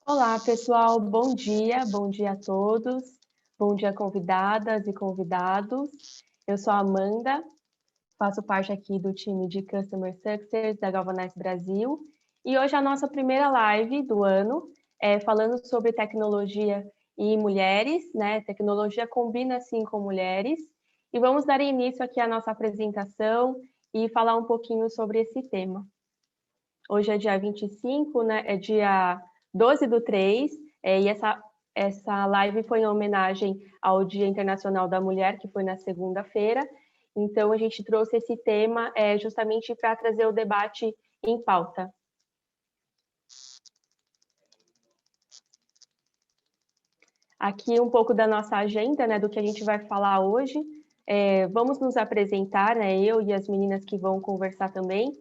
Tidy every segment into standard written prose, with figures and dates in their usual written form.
Olá, pessoal, bom dia a todos, bom dia convidadas e convidados. Eu sou a Amanda, faço parte aqui do time de Customer Success da Galvanize Brasil, e hoje a nossa primeira live do ano é falando sobre tecnologia e mulheres, né? Tecnologia combina sim com mulheres, e vamos dar início aqui à nossa apresentação e falar um pouquinho sobre esse tema. Hoje é dia 25, né? É dia 12/3, e essa live foi em homenagem ao Dia Internacional da Mulher, que foi na segunda-feira. Então, a gente trouxe esse tema justamente para trazer o debate em pauta. Aqui um pouco da nossa agenda, né, do que a gente vai falar hoje. Vamos nos apresentar, né, eu e as meninas que vão conversar também.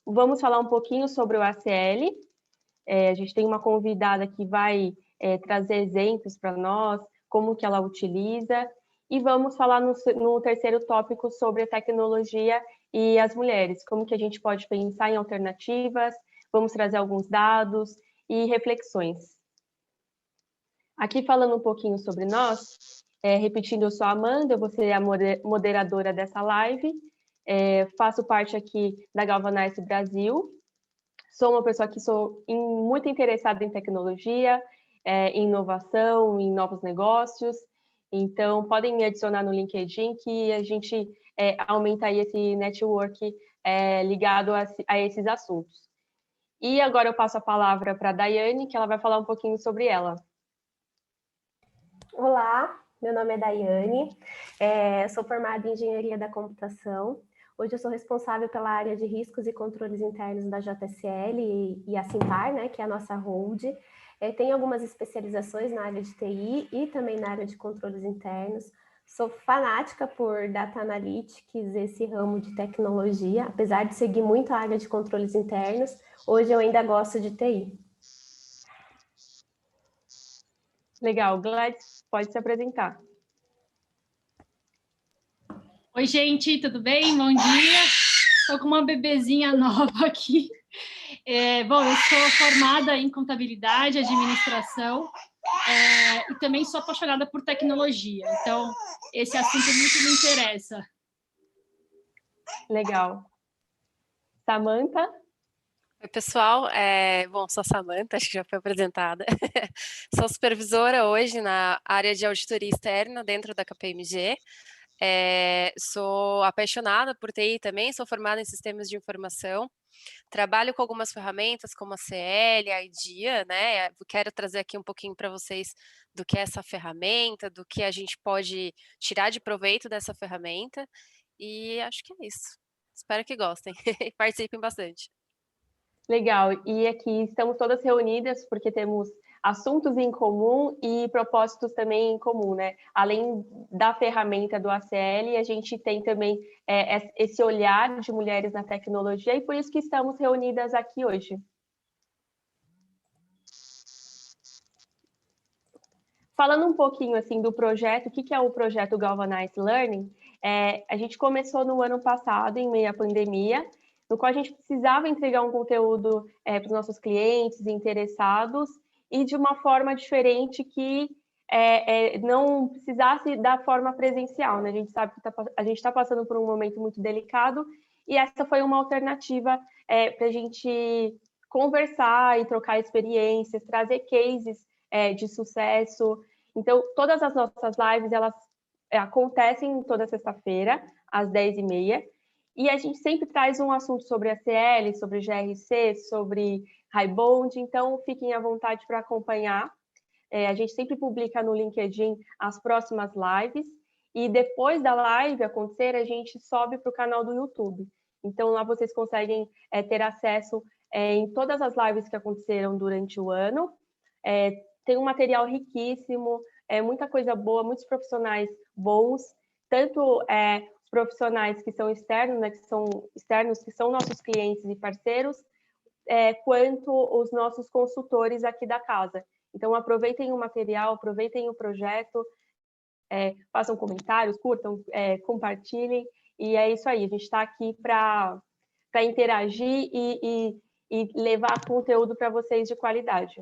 Vamos falar um pouquinho sobre o ACL. A gente tem uma convidada que vai trazer exemplos para nós, como que ela utiliza, e vamos falar no terceiro tópico sobre a tecnologia e as mulheres, como que a gente pode pensar em alternativas, vamos trazer alguns dados e reflexões. Aqui falando um pouquinho sobre nós, repetindo, eu sou a Amanda, eu vou ser a moderadora dessa live, faço parte aqui da Galvanize Brasil. Sou uma pessoa que sou muito interessada em tecnologia, em inovação, em novos negócios. Então, podem me adicionar no LinkedIn que a gente aumenta aí esse network ligado a esses assuntos. E agora eu passo a palavra para a Daiane, que ela vai falar um pouquinho sobre ela. Olá, meu nome é Daiane, sou formada em Engenharia da Computação. Hoje eu sou responsável pela área de riscos e controles internos da JSL e a Simpar, né, que é a nossa hold. Tenho algumas especializações na área de TI e também na área de controles internos. Sou fanática por Data Analytics, esse ramo de tecnologia. Apesar de seguir muito a área de controles internos, hoje eu ainda gosto de TI. Legal, Gladys, pode se apresentar. Oi, gente, tudo bem? Bom dia. Estou com uma bebezinha nova aqui. Bom, eu sou formada em contabilidade, administração, e também sou apaixonada por tecnologia. Então, esse assunto muito me interessa. Legal. Samantha? Oi, pessoal. Bom, sou a Samantha, acho que já foi apresentada. Sou supervisora hoje na área de auditoria externa dentro da KPMG. Sou apaixonada por TI também, sou formada em sistemas de informação. Trabalho com algumas ferramentas como a CL, a IDEA, né? Quero trazer aqui um pouquinho para vocês do que é essa ferramenta, do que a gente pode tirar de proveito dessa ferramenta. E acho que é isso. Espero que gostem e participem bastante. Legal, e aqui estamos todas reunidas porque temos assuntos em comum e propósitos também em comum, né? Além da ferramenta do ACL, a gente tem também esse olhar de mulheres na tecnologia e por isso que estamos reunidas aqui hoje. Falando um pouquinho assim do projeto, o que é o projeto Galvanize Learning? A gente começou no ano passado, em meio à pandemia, no qual a gente precisava entregar um conteúdo para os nossos clientes interessados e de uma forma diferente que não precisasse da forma presencial, né? A gente sabe que a gente está passando por um momento muito delicado e essa foi uma alternativa para a gente conversar e trocar experiências, trazer cases de sucesso. Então, todas as nossas lives, elas acontecem toda sexta-feira, às 10h30, e a gente sempre traz um assunto sobre ACL, sobre GRC, sobre HighBond, então fiquem à vontade para acompanhar. A gente sempre publica no LinkedIn as próximas lives, e depois da live acontecer, a gente sobe para o canal do YouTube. Então, lá vocês conseguem ter acesso em todas as lives que aconteceram durante o ano. Tem um material riquíssimo, muita coisa boa, muitos profissionais bons, tanto os profissionais que são externos, né, que são nossos clientes e parceiros, quanto os nossos consultores aqui da casa. Então, aproveitem o material, aproveitem o projeto, façam comentários, curtam, compartilhem, e é isso aí, a gente está aqui para interagir e levar conteúdo para vocês de qualidade.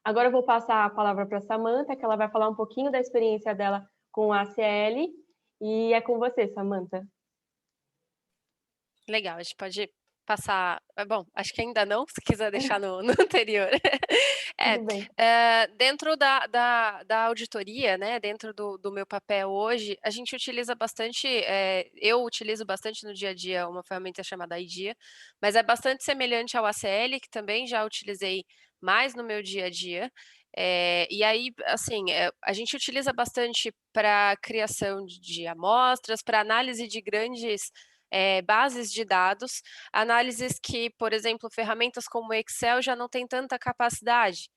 Agora eu vou passar a palavra para a Samantha, que ela vai falar um pouquinho da experiência dela com a ACL, e é com você, Samantha. Legal, a gente pode passar. Bom, acho que ainda não, se quiser deixar no anterior. Tudo bem. Dentro da auditoria, né, dentro do meu papel hoje, a gente utiliza bastante, eu utilizo bastante no dia a dia uma ferramenta chamada IDEA, mas é bastante semelhante ao ACL, que também já utilizei mais no meu dia a dia. E aí, assim, a gente utiliza bastante para criação de amostras, para análise de grandes bases de dados, análises que, por exemplo, ferramentas como o Excel já não têm tanta capacidade.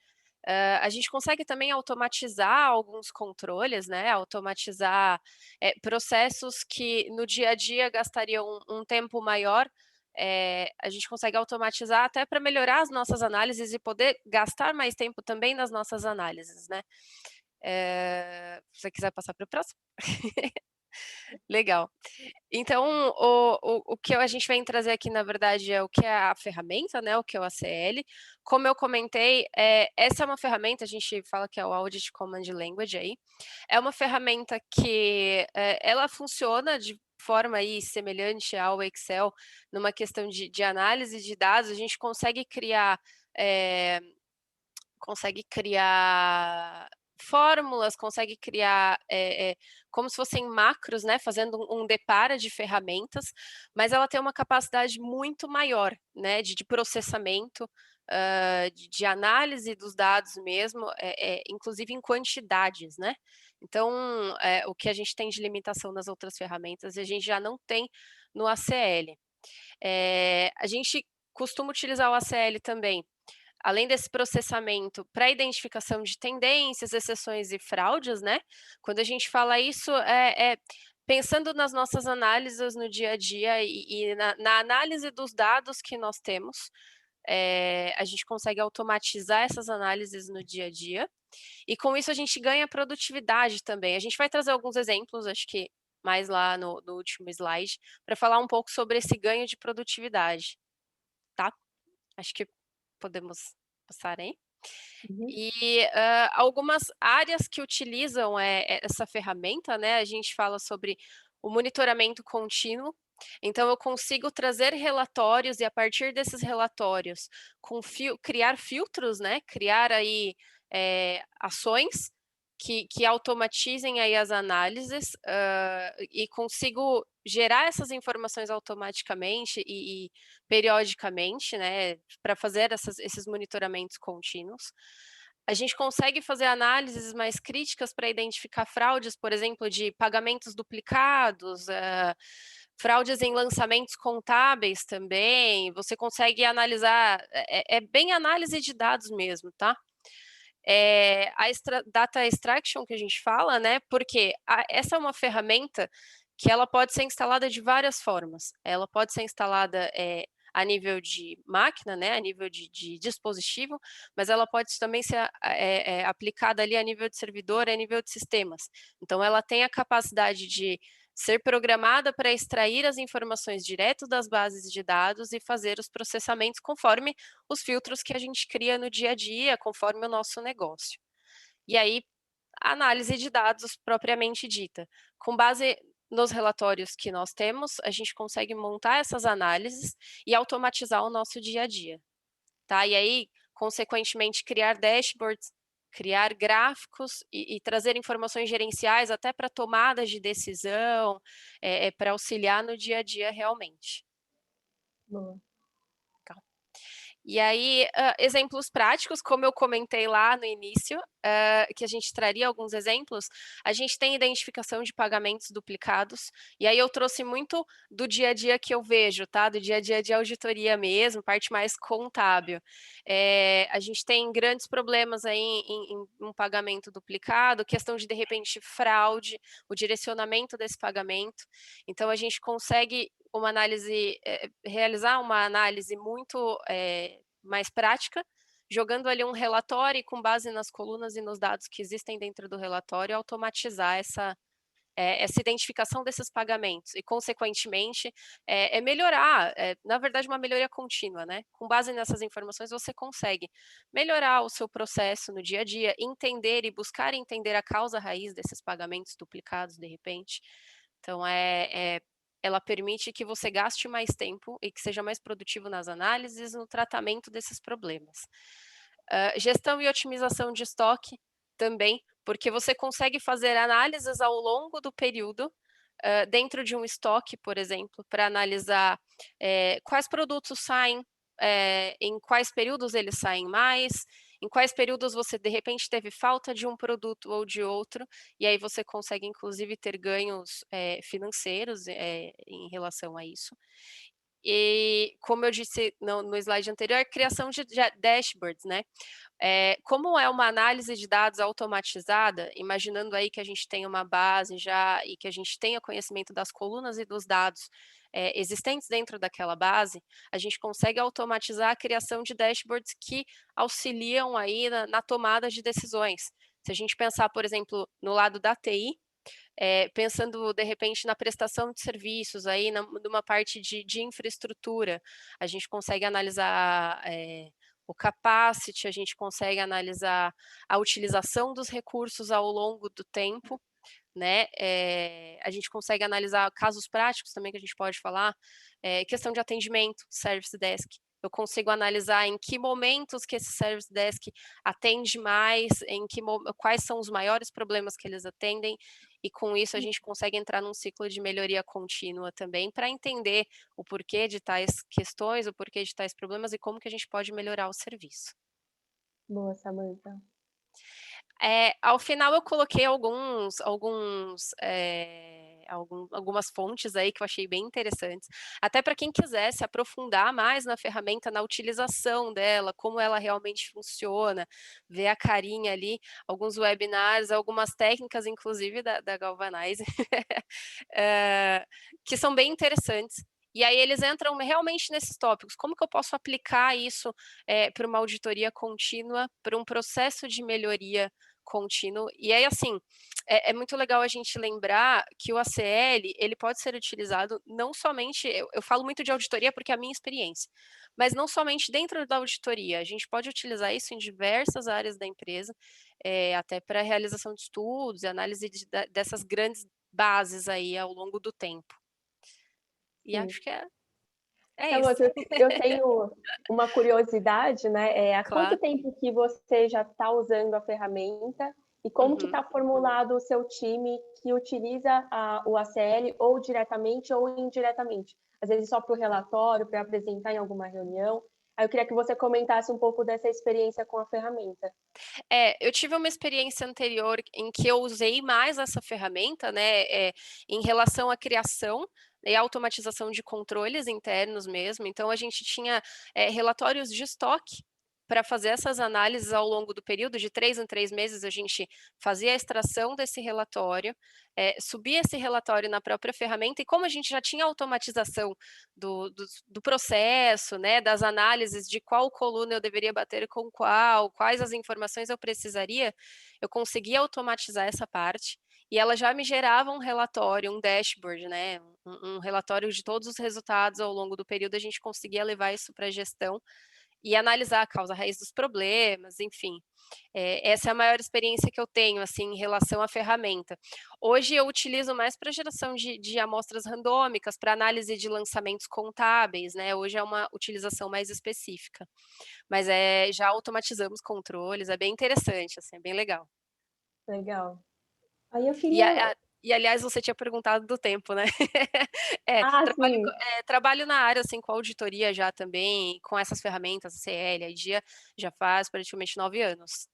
A gente consegue também automatizar alguns controles, né? Automatizar processos que no dia a dia gastariam um tempo maior. A gente consegue automatizar até para melhorar as nossas análises e poder gastar mais tempo também nas nossas análises, né? Se você quiser passar para o próximo. Legal. Então, o que a gente vem trazer aqui, na verdade, é o que é a ferramenta, né, o que é o ACL. Como eu comentei, essa é uma ferramenta, a gente fala que é o Audit Command Language aí, é uma ferramenta que ela funciona de forma aí semelhante ao Excel, numa questão de análise de dados, a gente consegue criar fórmulas, consegue criar como se fossem macros, né, fazendo um depara de ferramentas, mas ela tem uma capacidade muito maior, né, de processamento, de análise dos dados mesmo, inclusive em quantidades, né? Então, o que a gente tem de limitação nas outras ferramentas, a gente já não tem no ACL. A gente costuma utilizar o ACL também, além desse processamento para identificação de tendências, exceções e fraudes, né? Quando a gente fala isso, pensando nas nossas análises no dia a dia e na análise dos dados que nós temos, a gente consegue automatizar essas análises no dia a dia, e com isso a gente ganha produtividade também. A gente vai trazer alguns exemplos, acho que mais lá no último slide, para falar um pouco sobre esse ganho de produtividade, tá? Acho que podemos passar aí. Uhum. E algumas áreas que utilizam essa ferramenta, né? A gente fala sobre o monitoramento contínuo. Então, eu consigo trazer relatórios e, a partir desses relatórios, criar filtros, né? Criar aí ações que automatizem aí as análises, e consigo gerar essas informações automaticamente e periodicamente, né, para fazer esses monitoramentos contínuos. A gente consegue fazer análises mais críticas para identificar fraudes, por exemplo, de pagamentos duplicados, fraudes em lançamentos contábeis também. Você consegue analisar, é bem análise de dados mesmo, tá? A data extraction que a gente fala, né? Porque essa é uma ferramenta que ela pode ser instalada de várias formas. Ela pode ser instalada a nível de máquina, né? A nível de dispositivo, mas ela pode também ser aplicada ali a nível de servidor, a nível de sistemas. Então, ela tem a capacidade de ser programada para extrair as informações direto das bases de dados e fazer os processamentos conforme os filtros que a gente cria no dia a dia, conforme o nosso negócio. E aí, análise de dados propriamente dita. Com base nos relatórios que nós temos, a gente consegue montar essas análises e automatizar o nosso dia a dia, tá? E aí, consequentemente, criar dashboards, criar gráficos e trazer informações gerenciais até para tomadas de decisão, para auxiliar no dia a dia realmente. Boa. E aí, exemplos práticos, como eu comentei lá no início, que a gente traria alguns exemplos, a gente tem identificação de pagamentos duplicados, e aí eu trouxe muito do dia a dia que eu vejo, tá? Do dia a dia de auditoria mesmo, parte mais contábil. A gente tem grandes problemas aí em um pagamento duplicado, questão de repente, fraude, o direcionamento desse pagamento. Então, a gente consegue realizar uma análise muito mais prática jogando ali um relatório e com base nas colunas e nos dados que existem dentro do relatório, automatizar essa identificação desses pagamentos e, consequentemente, melhorar, na verdade, uma melhoria contínua, né? Com base nessas informações, você consegue melhorar o seu processo no dia a dia, entender e buscar entender a causa raiz desses pagamentos duplicados, de repente. Então, ela permite que você gaste mais tempo e que seja mais produtivo nas análises, no tratamento desses problemas. Gestão e otimização de estoque também, porque você consegue fazer análises ao longo do período, dentro de um estoque, por exemplo, para analisar quais produtos saem, em quais períodos eles saem mais, em quais períodos você, de repente, teve falta de um produto ou de outro, e aí você consegue, inclusive, ter ganhos financeiros em relação a isso. E, como eu disse no slide anterior, a criação de dashboards, né? Como é uma análise de dados automatizada, imaginando aí que a gente tem uma base já e que a gente tenha conhecimento das colunas e dos dados existentes dentro daquela base, a gente consegue automatizar a criação de dashboards que auxiliam aí na tomada de decisões. Se a gente pensar, por exemplo, no lado da TI, pensando, de repente, na prestação de serviços, aí numa parte de infraestrutura, a gente consegue analisar o capacity, a gente consegue analisar a utilização dos recursos ao longo do tempo, né? A gente consegue analisar casos práticos também, que a gente pode falar, questão de atendimento, service desk. Eu consigo analisar em que momentos que esse service desk atende mais, quais são os maiores problemas que eles atendem, e com isso a gente consegue entrar num ciclo de melhoria contínua também, para entender o porquê de tais questões, o porquê de tais problemas e como que a gente pode melhorar o serviço. Boa, Samantha. Ao final eu coloquei algumas fontes aí que eu achei bem interessantes, até para quem quiser se aprofundar mais na ferramenta, na utilização dela, como ela realmente funciona, ver a carinha ali, alguns webinars, algumas técnicas, inclusive, da Galvanize, que são bem interessantes. E aí eles entram realmente nesses tópicos. Como que eu posso aplicar isso para uma auditoria contínua, para um processo de melhoria contínuo? E aí, assim, é muito legal a gente lembrar que o ACL, ele pode ser utilizado não somente, eu falo muito de auditoria porque é a minha experiência, mas não somente dentro da auditoria, a gente pode utilizar isso em diversas áreas da empresa, até para a realização de estudos e análise dessas grandes bases aí ao longo do tempo. E Sim. acho que é Então, isso. eu tenho uma curiosidade, né? Há Claro. quanto tempo que você já está usando a ferramenta e como que está formulado o seu time que utiliza o ACL ou diretamente ou indiretamente? Às vezes só para o relatório, para apresentar em alguma reunião. Aí eu queria que você comentasse um pouco dessa experiência com a ferramenta. Eu tive uma experiência anterior em que eu usei mais essa ferramenta, né, em relação à criação e automatização de controles internos mesmo. Então, a gente tinha relatórios de estoque para fazer essas análises ao longo do período, de 3 em 3 meses, a gente fazia a extração desse relatório, subia esse relatório na própria ferramenta, e como a gente já tinha automatização do processo, né, das análises de qual coluna eu deveria bater com quais as informações eu precisaria, eu conseguia automatizar essa parte, e ela já me gerava um relatório, um dashboard, né, um relatório de todos os resultados ao longo do período, a gente conseguia levar isso para a gestão, e analisar a causa raiz dos problemas, enfim. Essa é a maior experiência que eu tenho, assim, em relação à ferramenta. Hoje eu utilizo mais para geração de amostras randômicas, para análise de lançamentos contábeis, né? Hoje é uma utilização mais específica. Mas já automatizamos controles, é bem interessante, assim, é bem legal. Legal. Aí eu queria... E, aliás, você tinha perguntado do tempo, né? Sim. Trabalho na área, assim, com auditoria já também, com essas ferramentas, CL, IDEA, já faz praticamente 9 anos.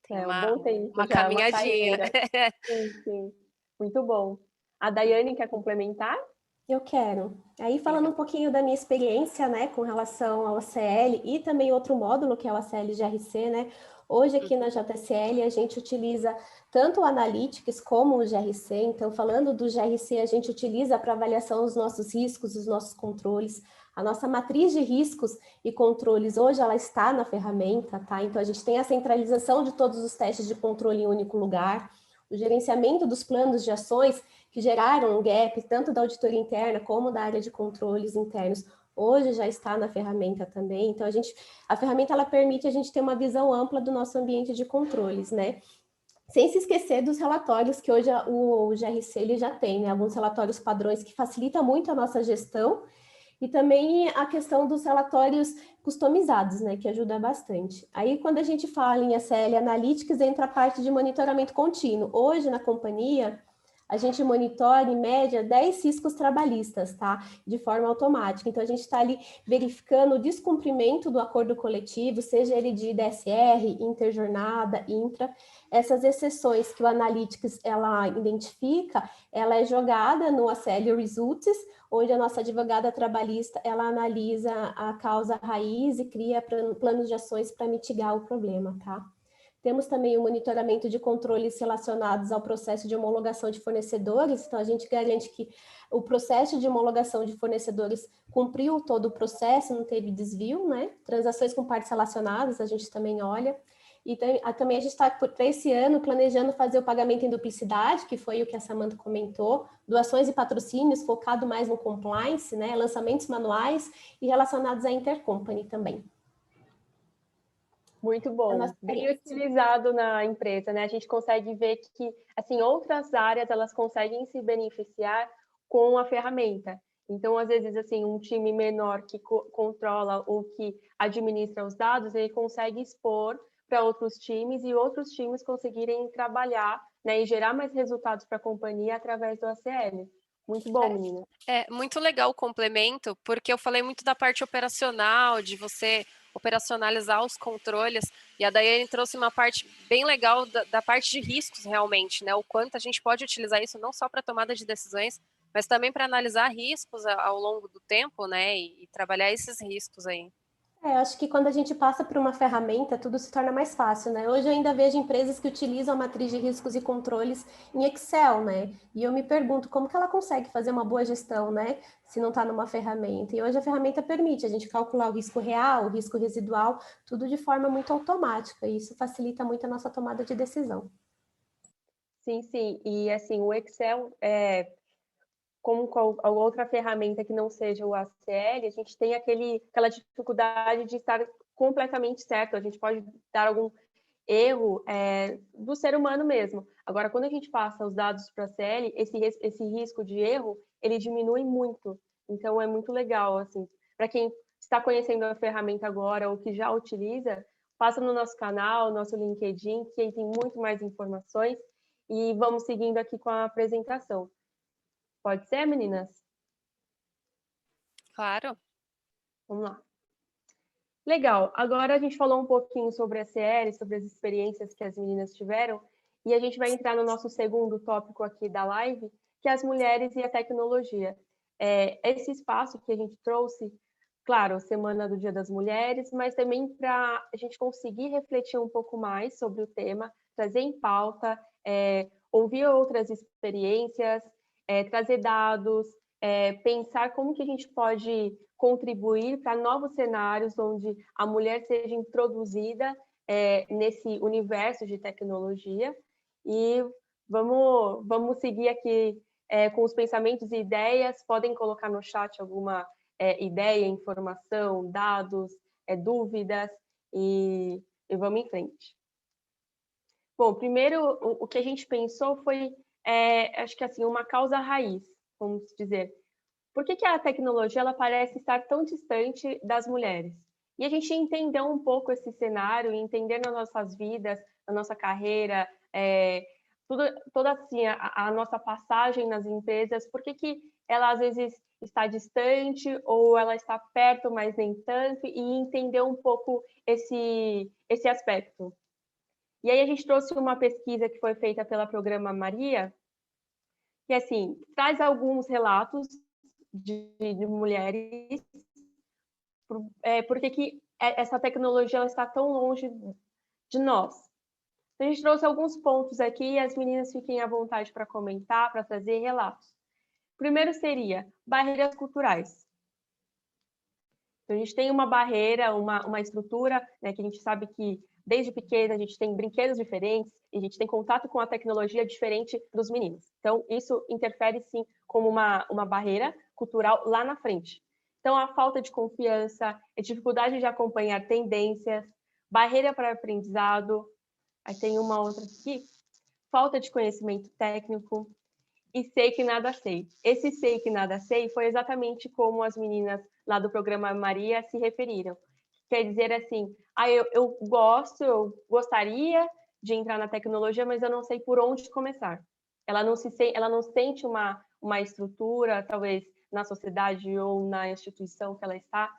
Tem Um bom tempo uma já, uma caminhadinha. carreira. Sim. Muito bom. A Daiane quer complementar? Eu quero. Aí, falando Legal. um pouquinho da minha experiência, né, com relação ao ACL e também outro módulo, que é o ACL GRC, né? Hoje, aqui na JSL, a gente utiliza tanto o Analytics como o GRC. Então, falando do GRC, a gente utiliza para avaliação dos nossos riscos, dos nossos controles. A nossa matriz de riscos e controles hoje ela está na ferramenta, tá? Então a gente tem a centralização de todos os testes de controle em um único lugar, o gerenciamento dos planos de ações que geraram um gap tanto da auditoria interna como da área de controles internos. Hoje já está na ferramenta também. Então a ferramenta ela permite a gente ter uma visão ampla do nosso ambiente de controles, né? Sem se esquecer dos relatórios que hoje o GRC ele já tem, né? Alguns relatórios padrões que facilitam muito a nossa gestão e também a questão dos relatórios customizados, né? Que ajuda bastante. Aí, quando a gente fala em SL Analytics, entra a parte de monitoramento contínuo. Hoje, na companhia, a gente monitora, em média, 10 riscos trabalhistas, tá? De forma automática. Então, a gente está ali verificando o descumprimento do acordo coletivo, seja ele de DSR, interjornada, intra. Essas exceções que o Analytics, ela identifica, ela é jogada no ACL Results, onde a nossa advogada trabalhista, ela analisa a causa raiz e cria planos de ações para mitigar o problema, tá? Temos também o monitoramento de controles relacionados ao processo de homologação de fornecedores, então a gente garante que o processo de homologação de fornecedores cumpriu todo o processo, não teve desvio, né? Transações com partes relacionadas, a gente também olha. E também a gente está, para esse ano, planejando fazer o pagamento em duplicidade, que foi o que a Samantha comentou, doações e patrocínios, focado mais no compliance, né? Lançamentos manuais e relacionados à intercompany também. Muito bom, bem utilizado na empresa, né? A gente consegue ver que, assim, outras áreas, elas conseguem se beneficiar com a ferramenta. Então, às vezes, assim, um time menor que controla ou que administra os dados, ele consegue expor para outros times e outros times conseguirem trabalhar, né, e gerar mais resultados para a companhia através do ACL. Muito bom, menina. É muito legal o complemento, porque eu falei muito da parte operacional, de você operacionalizar os controles, e a Daiane trouxe uma parte bem legal da parte de riscos, realmente, né? O quanto a gente pode utilizar isso não só para tomada de decisões, mas também para analisar riscos ao longo do tempo, né? E trabalhar esses riscos aí. Eu acho que quando a gente passa por uma ferramenta, tudo se torna mais fácil, né? Hoje eu ainda vejo empresas que utilizam a matriz de riscos e controles em Excel, né? E eu me pergunto como que ela consegue fazer uma boa gestão, né? Se não está numa ferramenta. E hoje a ferramenta permite a gente calcular o risco real, o risco residual, tudo de forma muito automática. E isso facilita muito a nossa tomada de decisão. Sim, sim. E, assim, o Excel como outra ferramenta que não seja o ACL, a gente tem aquela dificuldade de estar completamente certo, a gente pode dar algum erro do ser humano mesmo. Agora, quando a gente passa os dados para a ACL, esse risco de erro, ele diminui muito. Então, é muito legal, assim, para quem está conhecendo a ferramenta agora ou que já utiliza, passa no nosso canal, nosso LinkedIn, que aí tem muito mais informações, e vamos seguindo aqui com a apresentação. Pode ser, meninas? Claro. Vamos lá. Legal. Agora a gente falou um pouquinho sobre a CL, sobre as experiências que as meninas tiveram, e a gente vai entrar no nosso segundo tópico aqui da live, que é as mulheres e a tecnologia. Esse espaço que a gente trouxe, claro, Semana do Dia das Mulheres, mas também para a gente conseguir refletir um pouco mais sobre o tema, trazer em pauta, ouvir outras experiências, trazer dados, pensar como que a gente pode contribuir para novos cenários onde a mulher seja introduzida nesse universo de tecnologia. E vamos seguir aqui com os pensamentos e ideias. Podem colocar no chat alguma ideia, informação, dados, dúvidas, e vamos em frente. Bom, primeiro, o que a gente pensou foi, acho que assim, uma causa raiz, vamos dizer. Por que a tecnologia ela parece estar tão distante das mulheres? E a gente entendeu um pouco esse cenário, entender nas nossas vidas, na nossa carreira, toda assim, a nossa passagem nas empresas, por que ela às vezes está distante ou ela está perto, mas nem tanto, e entender um pouco esse aspecto. E aí a gente trouxe uma pesquisa que foi feita pela Programa Maria, que assim, traz alguns relatos de mulheres, porque essa tecnologia ela está tão longe de nós. Então, a gente trouxe alguns pontos aqui e as meninas fiquem à vontade para comentar, para trazer relatos. Primeiro seria barreiras culturais. Então, a gente tem uma barreira, uma estrutura, né, que a gente sabe que desde pequena a gente tem brinquedos diferentes e a gente tem contato com a tecnologia diferente dos meninos. Então, isso interfere, sim, como uma barreira cultural lá na frente. Então, a falta de confiança, a dificuldade de acompanhar tendências, barreira para aprendizado, aí tem uma outra aqui, falta de conhecimento técnico e sei que nada sei. Esse sei que nada sei foi exatamente como as meninas lá do programa Maria se referiram. Quer dizer assim, eu gostaria de entrar na tecnologia, mas eu não sei por onde começar. Ela não sente uma estrutura, talvez na sociedade ou na instituição que ela está,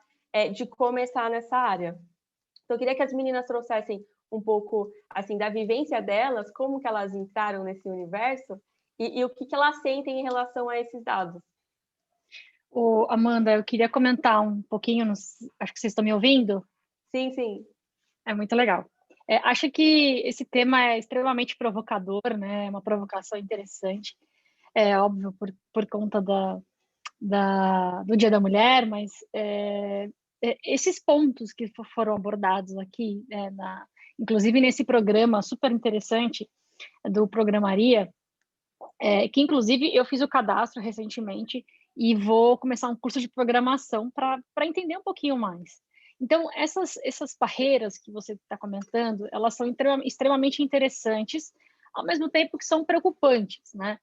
de começar nessa área. Então, eu queria que as meninas trouxessem um pouco assim da vivência delas, como que elas entraram nesse universo e o que elas sentem em relação a esses dados. Amanda, eu queria comentar um pouquinho, acho que vocês estão me ouvindo? Sim, sim. É muito legal. Acho que esse tema é extremamente provocador, né? É uma provocação interessante. É óbvio por conta do Dia da Mulher, mas esses pontos que foram abordados aqui, inclusive nesse programa super interessante do Programaria, que inclusive eu fiz o cadastro recentemente e vou começar um curso de programação para entender um pouquinho mais. Então, essas barreiras que você está comentando, elas são extremamente interessantes, ao mesmo tempo que são preocupantes, né?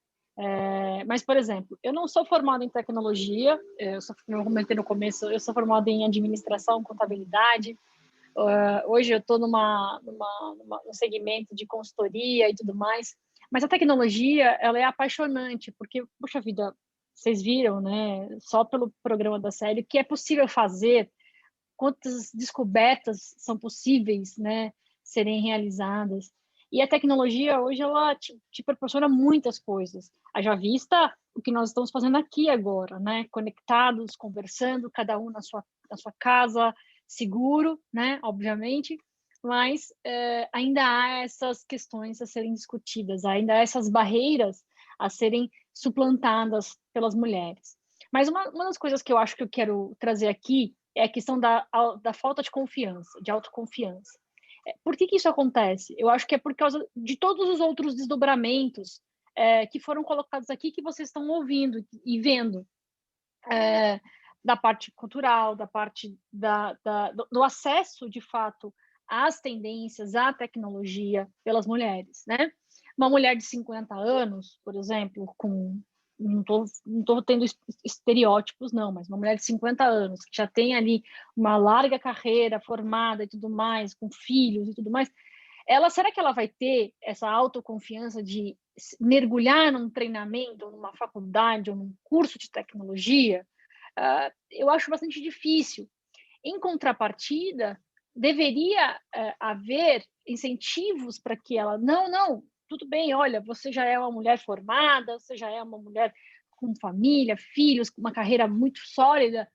Mas, por exemplo, eu não sou formada em tecnologia, eu comentei no começo, eu sou formada em administração, contabilidade. Hoje eu estou num segmento de consultoria e tudo mais, mas a tecnologia, ela é apaixonante, porque, puxa vida, vocês viram, né, só pelo programa da série, o que é possível fazer, quantas descobertas são possíveis, né, serem realizadas. E a tecnologia hoje ela te proporciona muitas coisas. Haja vista o que nós estamos fazendo aqui agora, né, conectados, conversando, cada um na sua casa, seguro, né, obviamente, mas ainda há essas questões a serem discutidas, ainda há essas barreiras a serem suplantadas pelas mulheres. Mas uma das coisas que eu acho que eu quero trazer aqui é a questão da falta de confiança, de autoconfiança. Por que isso acontece? Eu acho que é por causa de todos os outros desdobramentos que foram colocados aqui, que vocês estão ouvindo e vendo, da parte cultural, da parte do acesso, de fato, às tendências, à tecnologia pelas mulheres, né? Uma mulher de 50 anos, por exemplo, não estou tendo estereótipos, não, mas uma mulher de 50 anos, que já tem ali uma larga carreira formada e tudo mais, com filhos e tudo mais, será que ela vai ter essa autoconfiança de mergulhar num treinamento, numa faculdade ou num curso de tecnologia? Eu acho bastante difícil. Em contrapartida, deveria haver incentivos para que ela, não, tudo bem, olha, você já é uma mulher formada, você já é uma mulher com família, filhos, com uma carreira muito sólida,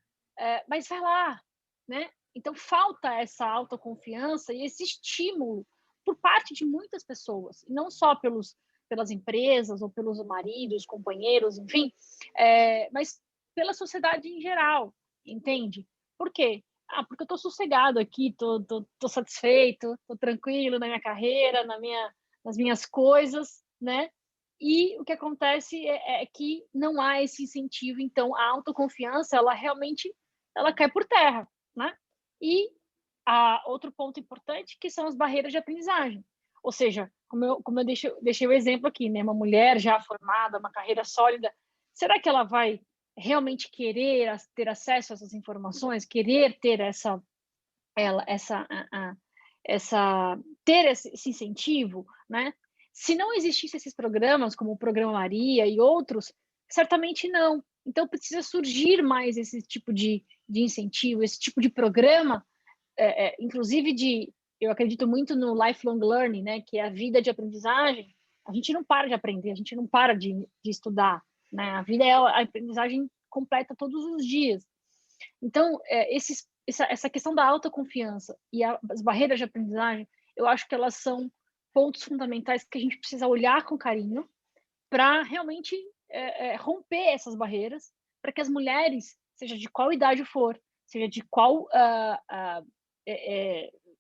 mas vai lá, né? Então, falta essa autoconfiança e esse estímulo por parte de muitas pessoas, e não só pelas empresas ou pelos maridos, companheiros, enfim, mas pela sociedade em geral, entende? Por quê? Porque eu estou sossegado aqui, tô satisfeito, estou tranquilo na minha carreira, nas minhas coisas, né? E o que acontece é que não há esse incentivo, então a autoconfiança, ela realmente cai por terra, né? E outro ponto importante, que são as barreiras de aprendizagem. Ou seja, como eu deixei o exemplo aqui, né? Uma mulher já formada, uma carreira sólida, será que ela vai realmente querer ter acesso a essas informações, querer ter ter esse incentivo, né? Se não existissem esses programas, como o Programa Maria e outros, certamente não. Então, precisa surgir mais esse tipo de incentivo, esse tipo de programa, inclusive eu acredito muito no lifelong learning, né? Que é a vida de aprendizagem. A gente não para de aprender, a gente não para de estudar, né? A vida é a aprendizagem completa todos os dias. Então, essa questão da autoconfiança e as barreiras de aprendizagem, eu acho que elas são pontos fundamentais que a gente precisa olhar com carinho para realmente romper essas barreiras, para que as mulheres, seja de qual idade for, seja de qual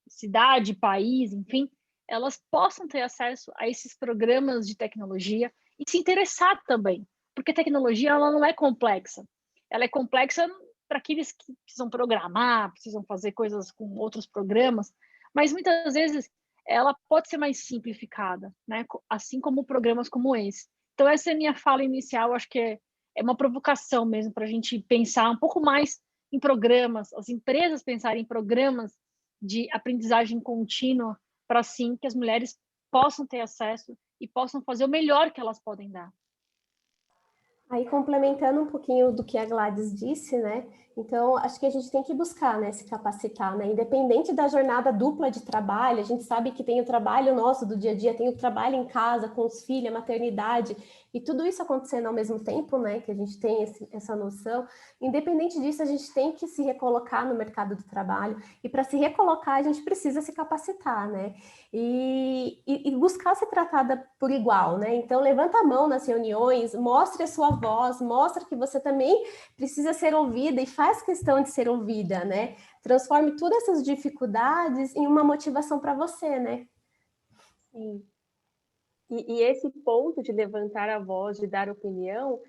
cidade, país, enfim, elas possam ter acesso a esses programas de tecnologia e se interessar também, porque a tecnologia ela não é complexa. Ela é complexa para aqueles que precisam programar, precisam fazer coisas com outros programas, mas muitas vezes ela pode ser mais simplificada, né? Assim como programas como esse. Então, essa é a minha fala inicial, acho que é uma provocação mesmo para a gente pensar um pouco mais em programas, as empresas pensarem em programas de aprendizagem contínua para, sim, que as mulheres possam ter acesso e possam fazer o melhor que elas podem dar. Aí, complementando um pouquinho do que a Gladys disse, né? Então, acho que a gente tem que buscar, né, se capacitar, né? Independente da jornada dupla de trabalho, a gente sabe que tem o trabalho nosso do dia a dia, tem o trabalho em casa, com os filhos, a maternidade, e tudo isso acontecendo ao mesmo tempo, né? Que a gente tem essa noção. Independente disso, a gente tem que se recolocar no mercado do trabalho, e para se recolocar, a gente precisa se capacitar, né? E buscar ser tratada por igual, né? Então, levanta a mão nas reuniões, mostre a sua voz, mostra que você também precisa ser ouvida e faz questão de ser ouvida, né? Transforme todas essas dificuldades em uma motivação para você, né? Sim. E esse ponto de levantar a voz, de dar opinião,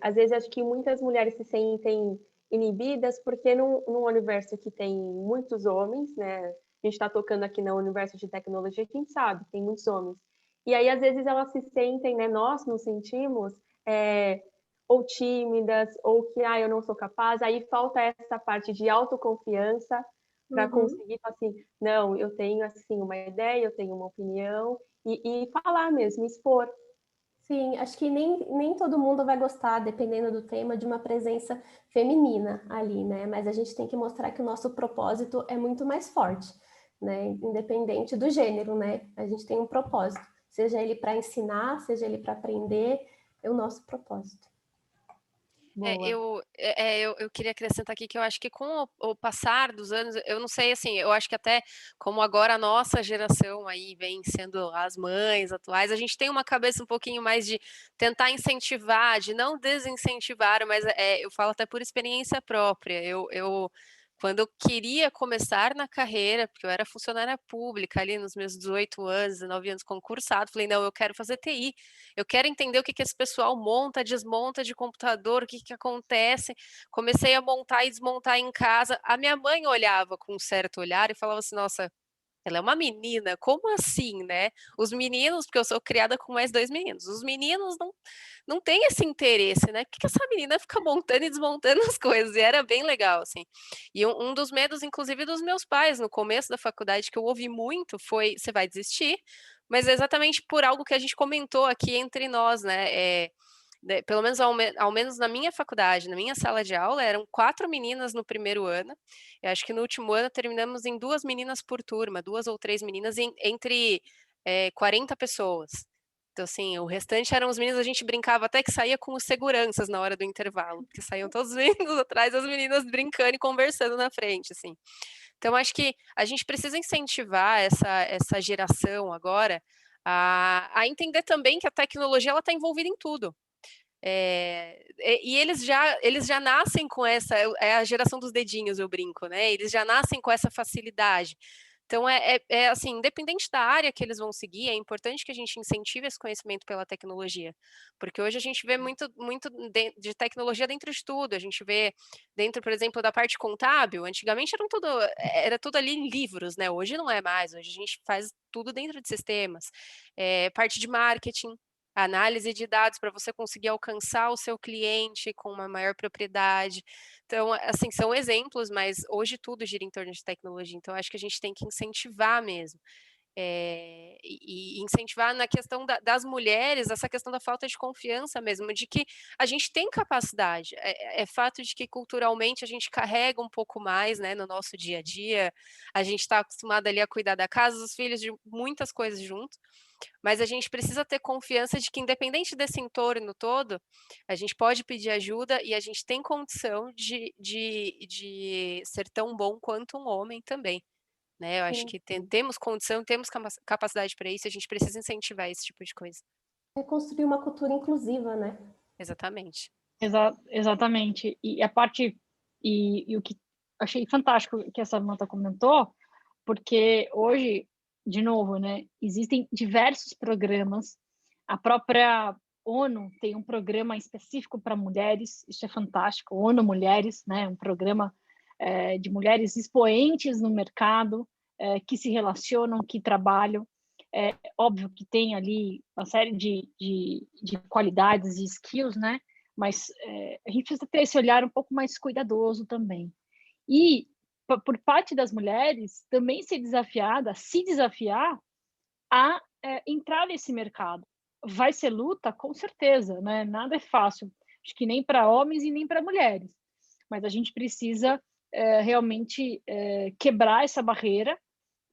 às vezes acho que muitas mulheres se sentem inibidas porque num universo que tem muitos homens, né? A gente está tocando aqui no universo de tecnologia, quem sabe, tem muitos homens. E aí, às vezes, elas se sentem, né? Nós nos sentimos ou tímidas, ou que, eu não sou capaz. Aí falta essa parte de autoconfiança para conseguir falar assim, não, eu tenho, assim, uma ideia, eu tenho uma opinião, e falar mesmo, expor. Sim, acho que nem todo mundo vai gostar, dependendo do tema, de uma presença feminina ali, né? Mas a gente tem que mostrar que o nosso propósito é muito mais forte, né? Independente do gênero, né? A gente tem um propósito, seja ele para ensinar, seja ele para aprender, é o nosso propósito. Eu queria acrescentar aqui que eu acho que com o passar dos anos, eu não sei, assim, eu acho que até como agora a nossa geração aí vem sendo as mães atuais, a gente tem uma cabeça um pouquinho mais de tentar incentivar, de não desincentivar, mas eu falo até por experiência própria. Quando eu queria começar na carreira, porque eu era funcionária pública ali nos meus 18 anos, 19 anos concursado, falei, não, eu quero fazer TI, eu quero entender o que esse pessoal monta, desmonta de computador, o que acontece. Comecei a montar e desmontar em casa. A minha mãe olhava com um certo olhar e falava assim, nossa, ela é uma menina, como assim, né? Os meninos, porque eu sou criada com mais 2 meninos, os meninos não têm esse interesse, né? Por que essa menina fica montando e desmontando as coisas? E era bem legal, assim. E um dos medos, inclusive, dos meus pais, no começo da faculdade, que eu ouvi muito, foi, você vai desistir? Mas é exatamente por algo que a gente comentou aqui entre nós, né? Pelo menos ao menos na minha faculdade, na minha sala de aula, eram 4 meninas no primeiro ano. Eu acho que no último ano terminamos em 2 meninas por turma, 2 ou 3 meninas entre 40 pessoas. Então, assim, o restante eram os meninos, a gente brincava até que saía com os seguranças na hora do intervalo, porque saíam todos os meninos atrás, as meninas brincando e conversando na frente, assim. Então, acho que a gente precisa incentivar essa geração agora a entender também que a tecnologia está envolvida em tudo. E eles já nascem com essa, é a geração dos dedinhos, eu brinco, né? Eles já nascem com essa facilidade. Então, assim, independente da área que eles vão seguir, é importante que a gente incentive esse conhecimento pela tecnologia, porque hoje a gente vê muito de tecnologia dentro de tudo, a gente vê dentro, por exemplo, da parte contábil, antigamente era tudo ali em livros, né? Hoje não é mais, hoje a gente faz tudo dentro de sistemas. Parte de marketing, análise de dados para você conseguir alcançar o seu cliente com uma maior propriedade. Então, assim, são exemplos, mas hoje tudo gira em torno de tecnologia. Então, acho que a gente tem que incentivar mesmo. E incentivar na questão das mulheres, essa questão da falta de confiança mesmo, de que a gente tem capacidade. É fato de que culturalmente a gente carrega um pouco mais, né, no nosso dia a dia. A gente está acostumado ali a cuidar da casa, dos filhos, de muitas coisas junto. Mas a gente precisa ter confiança de que, independente desse entorno todo, a gente pode pedir ajuda e a gente tem condição de ser tão bom quanto um homem também. Né? Eu acho que temos condição, temos capacidade para isso, a gente precisa incentivar esse tipo de coisa. É construir uma cultura inclusiva, né? Exatamente. Exatamente. E a parte e o que achei fantástico que a Samantha comentou, porque hoje, de novo, né, existem diversos programas. A própria ONU tem um programa específico para mulheres, isso é fantástico. ONU Mulheres, né, um programa de mulheres expoentes no mercado, que se relacionam, que trabalham. É óbvio que tem ali uma série de qualidades e skills, né? Mas a gente precisa ter esse olhar um pouco mais cuidadoso também. E, por parte das mulheres, também se desafiar a entrar nesse mercado. Vai ser luta? Com certeza, né? Nada é fácil, acho que nem para homens e nem para mulheres. Mas a gente precisa realmente quebrar essa barreira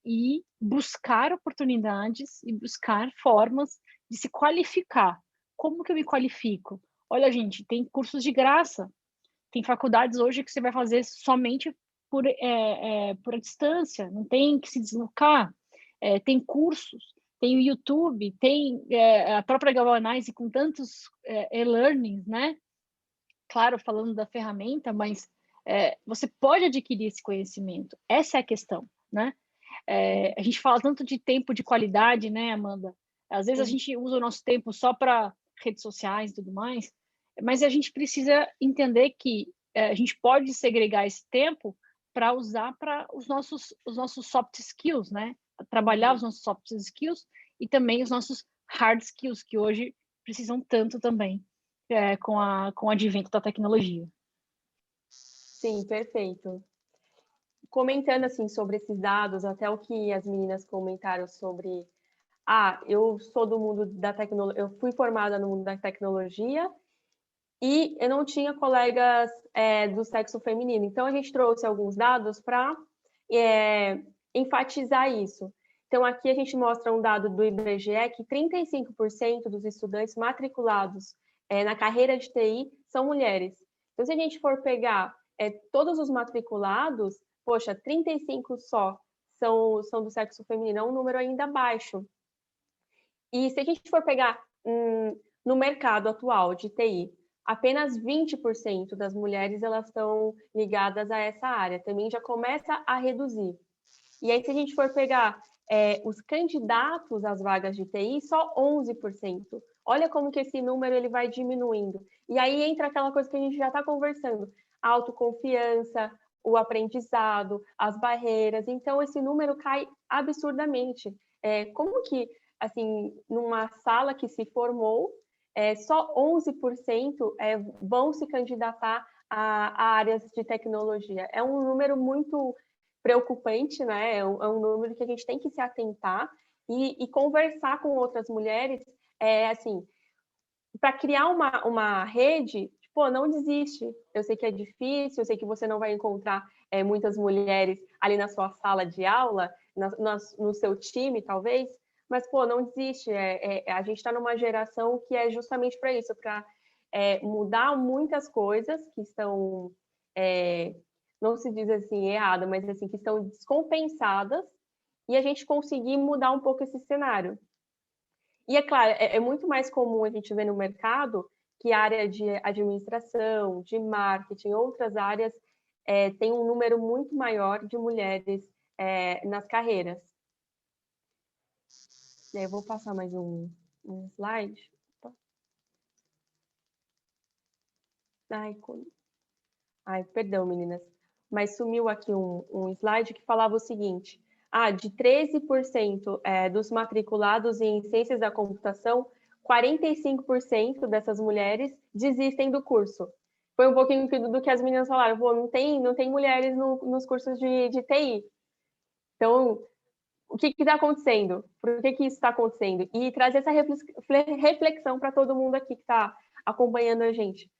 e buscar oportunidades e buscar formas de se qualificar. Como que eu me qualifico? Olha, gente, tem cursos de graça. Tem faculdades hoje que você vai fazer somente por distância, não tem que se deslocar. Tem cursos, tem o YouTube, tem a própria Galvanize com tantos e-learnings, né? Claro, falando da ferramenta, mas você pode adquirir esse conhecimento. Essa é a questão, né? A gente fala tanto de tempo de qualidade, né, Amanda? Às vezes a gente usa o nosso tempo só para redes sociais e tudo mais, mas a gente precisa entender que a gente pode segregar esse tempo para usar para os nossos soft skills, né? Trabalhar os nossos soft skills e também os nossos hard skills, que hoje precisam tanto também com o advento da tecnologia. Sim, perfeito. Comentando assim sobre esses dados, até o que as meninas comentaram sobre, eu sou do mundo da tecnologia, eu fui formada no mundo da tecnologia e eu não tinha colegas do sexo feminino. Então a gente trouxe alguns dados para enfatizar isso. Então aqui a gente mostra um dado do IBGE que 35% dos estudantes matriculados na carreira de TI são mulheres. Então se a gente for pegar todos os matriculados, poxa, 35 só são do sexo feminino, é um número ainda baixo. E se a gente for pegar no mercado atual de TI, apenas 20% das mulheres elas estão ligadas a essa área, também já começa a reduzir. E aí, se a gente for pegar os candidatos às vagas de TI, só 11%. Olha como que esse número ele vai diminuindo. E aí entra aquela coisa que a gente já está conversando, a autoconfiança, o aprendizado, as barreiras. Então, esse número cai absurdamente. Como que, assim, numa sala que se formou, só 11% vão se candidatar a áreas de tecnologia. É um número muito preocupante, né? É um número que a gente tem que se atentar e conversar com outras mulheres, assim, para criar uma rede. Pô, não desiste. Eu sei que é difícil, eu sei que você não vai encontrar muitas mulheres ali na sua sala de aula, no seu time, talvez, mas, pô, não desiste. A gente está numa geração que é justamente para isso, para mudar muitas coisas que estão, não se diz assim errado, mas assim, que estão descompensadas, e a gente conseguir mudar um pouco esse cenário. E, é claro, é muito mais comum a gente ver no mercado que a área de administração, de marketing, outras áreas, tem um número muito maior de mulheres nas carreiras. Eu vou passar mais um slide. Ai, perdão, meninas. Mas sumiu aqui um slide que falava o seguinte. De 13% dos matriculados em ciências da computação, 45% dessas mulheres desistem do curso. Foi um pouquinho do que as meninas falaram. Pô, não tem mulheres nos cursos de TI. Então, o que está acontecendo? Por que isso está acontecendo? E trazer essa reflexão para todo mundo aqui que está acompanhando a gente.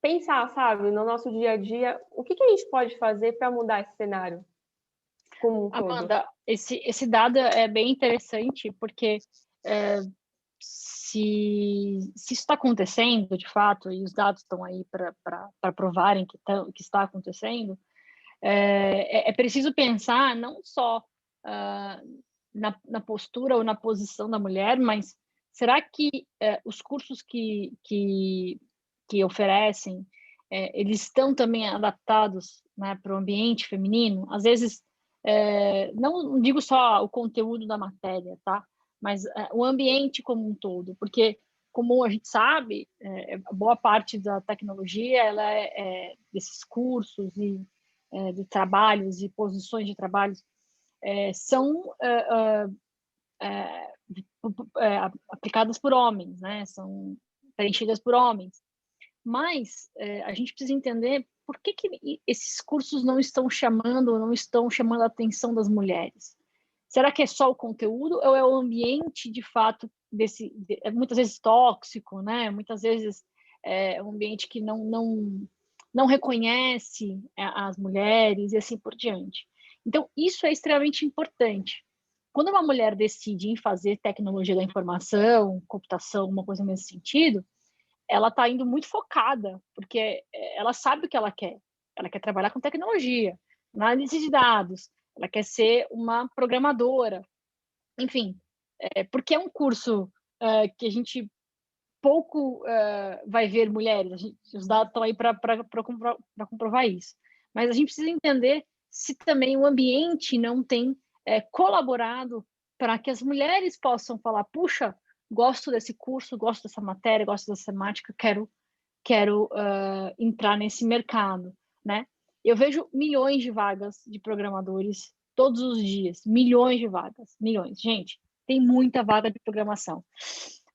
Pensar, sabe, no nosso dia a dia, o que a gente pode fazer para mudar esse cenário como um todo? Amanda, esse dado é bem interessante, porque se isso está acontecendo, de fato, e os dados estão aí para provarem que está acontecendo, é preciso pensar não só na postura ou na posição da mulher, mas será que os cursos que oferecem, eles estão também adaptados né, para o ambiente feminino, às vezes, não digo só o conteúdo da matéria, tá? Mas o ambiente como um todo, porque, como a gente sabe, boa parte da tecnologia, ela desses cursos e de trabalhos e posições de trabalhos são aplicadas por homens, né? São preenchidas por homens. Mas a gente precisa entender por que esses cursos não estão chamando a atenção das mulheres. Será que é só o conteúdo ou é o ambiente, de fato, muitas vezes tóxico, né? Muitas vezes é um ambiente que não reconhece as mulheres e assim por diante. Então, isso é extremamente importante. Quando uma mulher decide em fazer tecnologia da informação, computação, uma coisa nesse sentido, ela está indo muito focada, porque ela sabe o que ela quer. Ela quer trabalhar com tecnologia, análise de dados, ela quer ser uma programadora. Enfim, porque é um curso que a gente pouco vai ver mulheres, os dados estão aí para comprovar isso. Mas a gente precisa entender se também o ambiente não tem colaborado para que as mulheres possam falar, puxa, gosto desse curso, gosto dessa matéria, gosto dessa temática, quero entrar nesse mercado, né? Eu vejo milhões de vagas de programadores todos os dias, milhões de vagas, milhões. Gente, tem muita vaga de programação.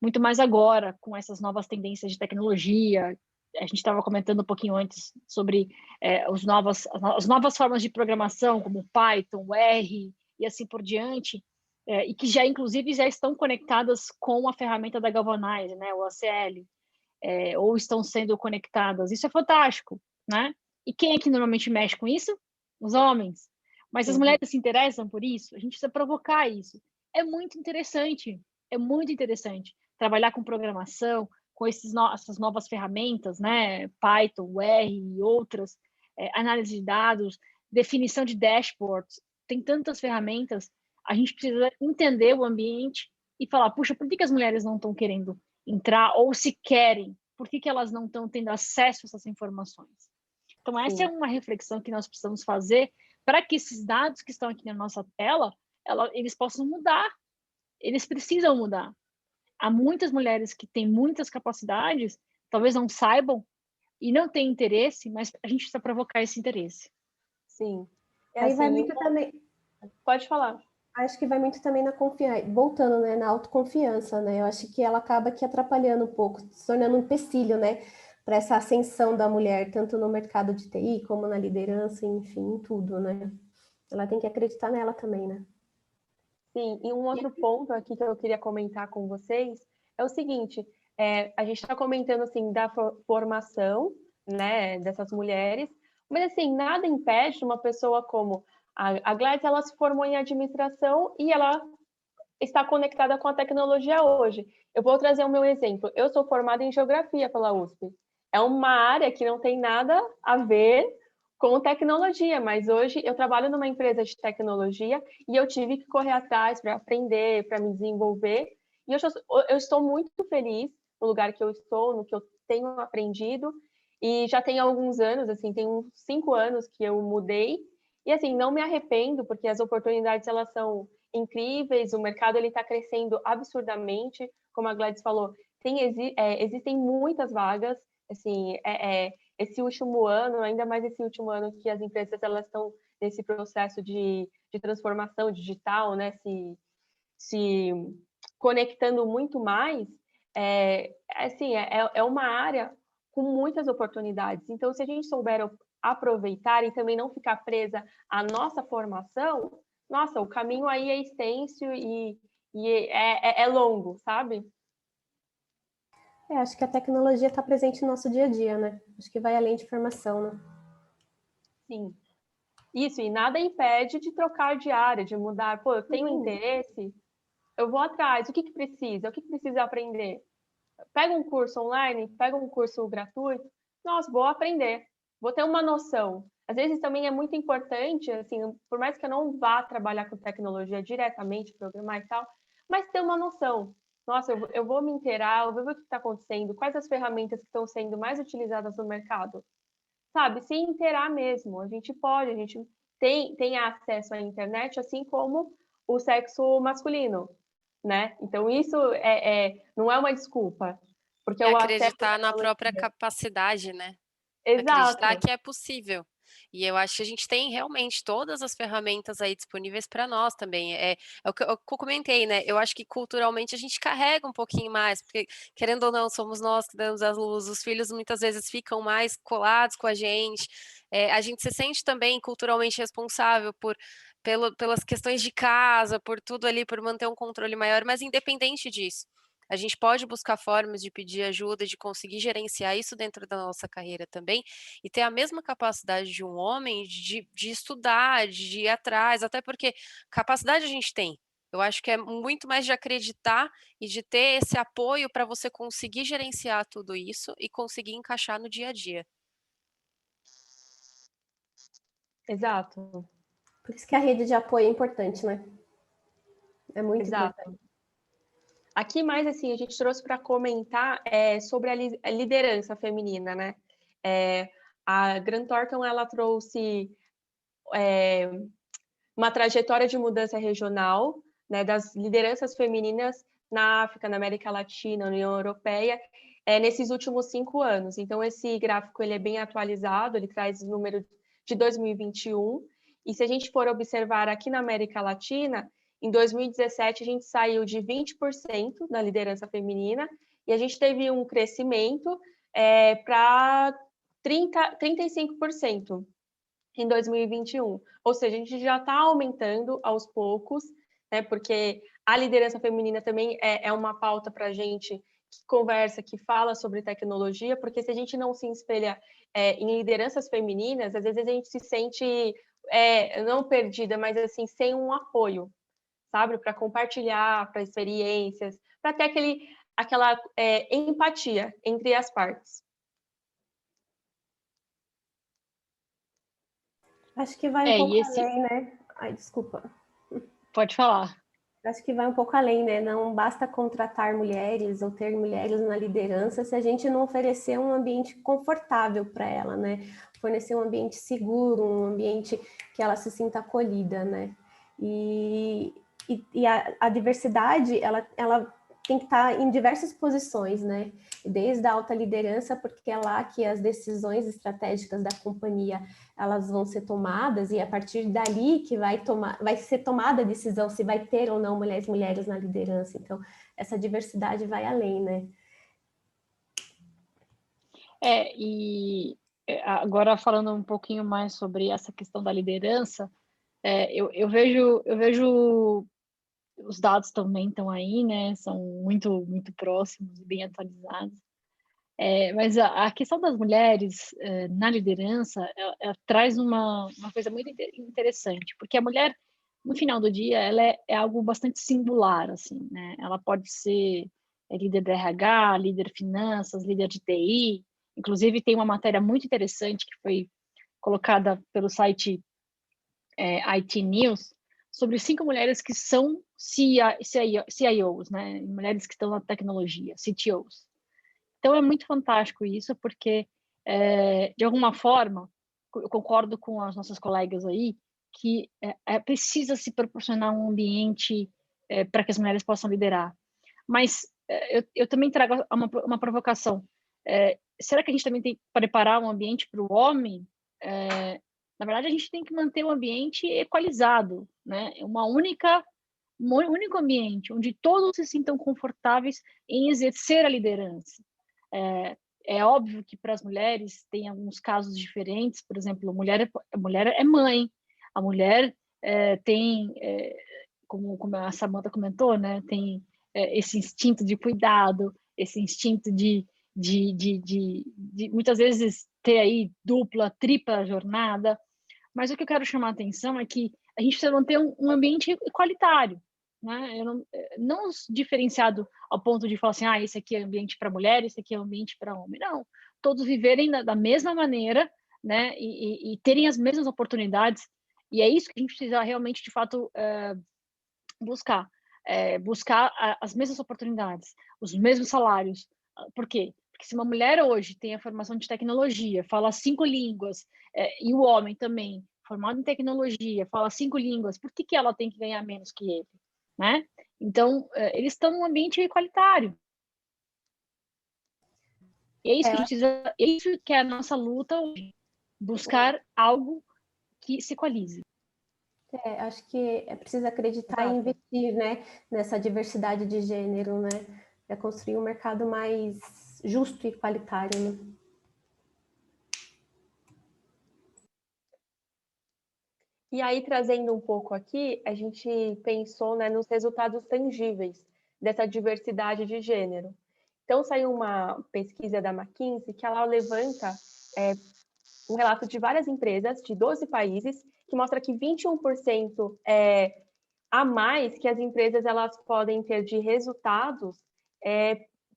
Muito mais agora, com essas novas tendências de tecnologia. A gente estava comentando um pouquinho antes sobre as novas formas de programação, como Python, R e assim por diante, e que já, inclusive, já estão conectadas com a ferramenta da Galvanize, né, o ACL, ou estão sendo conectadas. Isso é fantástico, né? E quem é que normalmente mexe com isso? Os homens. Mas as mulheres se interessam por isso? A gente precisa provocar isso. É muito interessante trabalhar com programação, com essas novas ferramentas, né? Python, R e outras, análise de dados, definição de dashboards, tem tantas ferramentas. A gente precisa entender o ambiente e falar, puxa, por que as mulheres não estão querendo entrar, ou se querem, por que elas não estão tendo acesso a essas informações? Então, essa é uma reflexão que nós precisamos fazer para que esses dados que estão aqui na nossa tela, eles possam mudar. Eles precisam mudar. Há muitas mulheres que têm muitas capacidades, talvez não saibam e não têm interesse, mas a gente precisa provocar esse interesse. Sim. Aí assim, vai muito também... Pode falar. Acho que vai muito também na confiança, voltando, né, na autoconfiança, né? Eu acho que ela acaba aqui atrapalhando um pouco, se tornando um empecilho, né, para essa ascensão da mulher, tanto no mercado de TI como na liderança, enfim, em tudo, né? Ela tem que acreditar nela também, né? Sim, e um outro ponto aqui que eu queria comentar com vocês é o seguinte: a gente está comentando assim da formação, né, dessas mulheres, mas assim nada impede uma pessoa como a Gladys, ela se formou em administração e ela está conectada com a tecnologia hoje. Eu vou trazer o meu exemplo. Eu sou formada em geografia pela USP. É uma área que não tem nada a ver com tecnologia, mas hoje eu trabalho numa empresa de tecnologia e eu tive que correr atrás para aprender, para me desenvolver. E eu estou muito feliz no lugar que eu estou, no que eu tenho aprendido. E já tem alguns anos, assim, tem uns 5 anos que eu mudei. E assim, não me arrependo, porque as oportunidades elas são incríveis, o mercado ele está crescendo absurdamente, como a Gladys falou, existem muitas vagas, assim, esse último ano, ainda mais esse último ano que as empresas elas estão nesse processo de transformação digital, né, se conectando muito mais, assim, é uma área com muitas oportunidades. Então, se a gente souber aproveitar e também não ficar presa à nossa formação, nossa, o caminho aí é extenso e é longo, sabe? Acho que a tecnologia está presente no nosso dia a dia, né? Acho que vai além de formação, né? Sim. Isso, e nada impede de trocar de área, de mudar. Pô, eu tenho interesse, eu vou atrás. O que precisa? O que precisa aprender? Pega um curso online, pega um curso gratuito. Nossa, vou aprender. Vou ter uma noção. Às vezes também é muito importante, assim, por mais que eu não vá trabalhar com tecnologia diretamente, programar e tal, mas ter uma noção. Nossa, eu vou me inteirar, eu vou ver o que está acontecendo, quais as ferramentas que estão sendo mais utilizadas no mercado. sabe, se inteirar mesmo. A gente pode, a gente tem acesso à internet, assim como o sexo masculino, né? Então, isso não é uma desculpa, porque E o acesso à acreditar na própria tecnologia... capacidade, né? Acreditar Exato, que é possível. E eu acho que a gente tem realmente todas as ferramentas aí disponíveis para nós também. É o que eu comentei, né? Eu acho que culturalmente a gente carrega um pouquinho mais, porque querendo ou não, somos nós que damos as luzes, os filhos muitas vezes ficam mais colados com a gente. A gente se sente também culturalmente responsável pelas questões de casa, por tudo ali, por manter um controle maior, mas independente disso. A gente pode buscar formas de pedir ajuda, de conseguir gerenciar isso dentro da nossa carreira também, e ter a mesma capacidade de um homem de estudar, de ir atrás, até porque capacidade a gente tem. Eu acho que é muito mais de acreditar e de ter esse apoio para você conseguir gerenciar tudo isso e conseguir encaixar no dia a dia. exato, Por isso que a rede de apoio é importante, né? É muito importante. exato. Aqui mais assim, a gente trouxe para comentar sobre a liderança feminina, né? A Grant Thornton, ela trouxe uma trajetória de mudança regional, né, das lideranças femininas na África, na América Latina, na União Europeia, nesses últimos 5 anos. Então, esse gráfico ele é bem atualizado, ele traz o número de 2021, e se a gente for observar aqui na América Latina, em 2017 a gente saiu de 20% na liderança feminina, e a gente teve um crescimento para 35% em 2021. Ou seja, a gente já está aumentando aos poucos, né? Porque a liderança feminina também é uma pauta para a gente que conversa, que fala sobre tecnologia, porque se a gente não se espelha em lideranças femininas, às vezes a gente se sente não perdida, mas assim, sem um apoio, sabe? Para compartilhar, para experiências, para ter aquela empatia entre as partes. Acho que vai um pouco E esse... além, né? Ai, desculpa. Pode falar. Acho que vai um pouco além, né? Não basta contratar mulheres ou ter mulheres na liderança se a gente não oferecer um ambiente confortável para ela, né? Fornecer um ambiente seguro, um ambiente que ela se sinta acolhida, né? E a diversidade, ela tem que estar em diversas posições, né? Desde a alta liderança, porque é lá que as decisões estratégicas da companhia elas vão ser tomadas, e a partir dali que vai ser tomada a decisão se vai ter ou não mulheres na liderança. Então, essa diversidade vai além, né? Agora falando um pouquinho mais sobre essa questão da liderança, eu vejo os dados também estão aí, né? São muito, muito próximos e bem atualizados. Mas a questão das mulheres na liderança ela traz uma coisa muito interessante, porque a mulher, no final do dia, ela é algo bastante singular, assim, né? Ela pode ser líder de RH, líder de finanças, líder de TI. Inclusive, tem uma matéria muito interessante que foi colocada pelo site IT News, sobre 5 mulheres que são CIOs, né? Mulheres que estão na tecnologia, CTOs. Então, é muito fantástico isso, porque, de alguma forma, eu concordo com as nossas colegas aí, que precisa se proporcionar um ambiente para que as mulheres possam liderar. Mas eu também trago uma provocação. Será que a gente também tem que preparar um ambiente para o homem? Na verdade, a gente tem que manter o ambiente equalizado, né? Um único ambiente onde todos se sintam confortáveis em exercer a liderança. É óbvio que para as mulheres tem alguns casos diferentes, por exemplo, a mulher é mãe, a mulher tem, como a Samantha comentou, né, tem esse instinto de cuidado, esse instinto de muitas vezes ter aí dupla, tripla jornada, mas o que eu quero chamar a atenção é que a gente precisa manter um ambiente igualitário, né? Não diferenciado ao ponto de falar assim, esse aqui é ambiente para mulher, esse aqui é ambiente para homem. Não, todos viverem da mesma maneira, né? E terem as mesmas oportunidades. E é isso que a gente precisa realmente, de fato, buscar. Buscar as mesmas oportunidades, os mesmos salários. Por quê? Porque Porque se uma mulher hoje tem a formação de tecnologia, fala 5 línguas, e o homem também, formado em tecnologia, fala 5 línguas, por que ela tem que ganhar menos que ele? Né? Então, eles estão num ambiente igualitário. E é isso que a gente precisa, é isso que é a nossa luta hoje, buscar algo que se equalize. Acho que é preciso acreditar e investir, né, nessa diversidade de gênero, né? É construir um mercado mais justo e igualitário, né? E aí, trazendo um pouco aqui, a gente pensou, né, nos resultados tangíveis dessa diversidade de gênero. Então, saiu uma pesquisa da McKinsey que ela levanta um relato de várias empresas de 12 países que mostra que 21% a mais que as empresas elas podem ter de resultados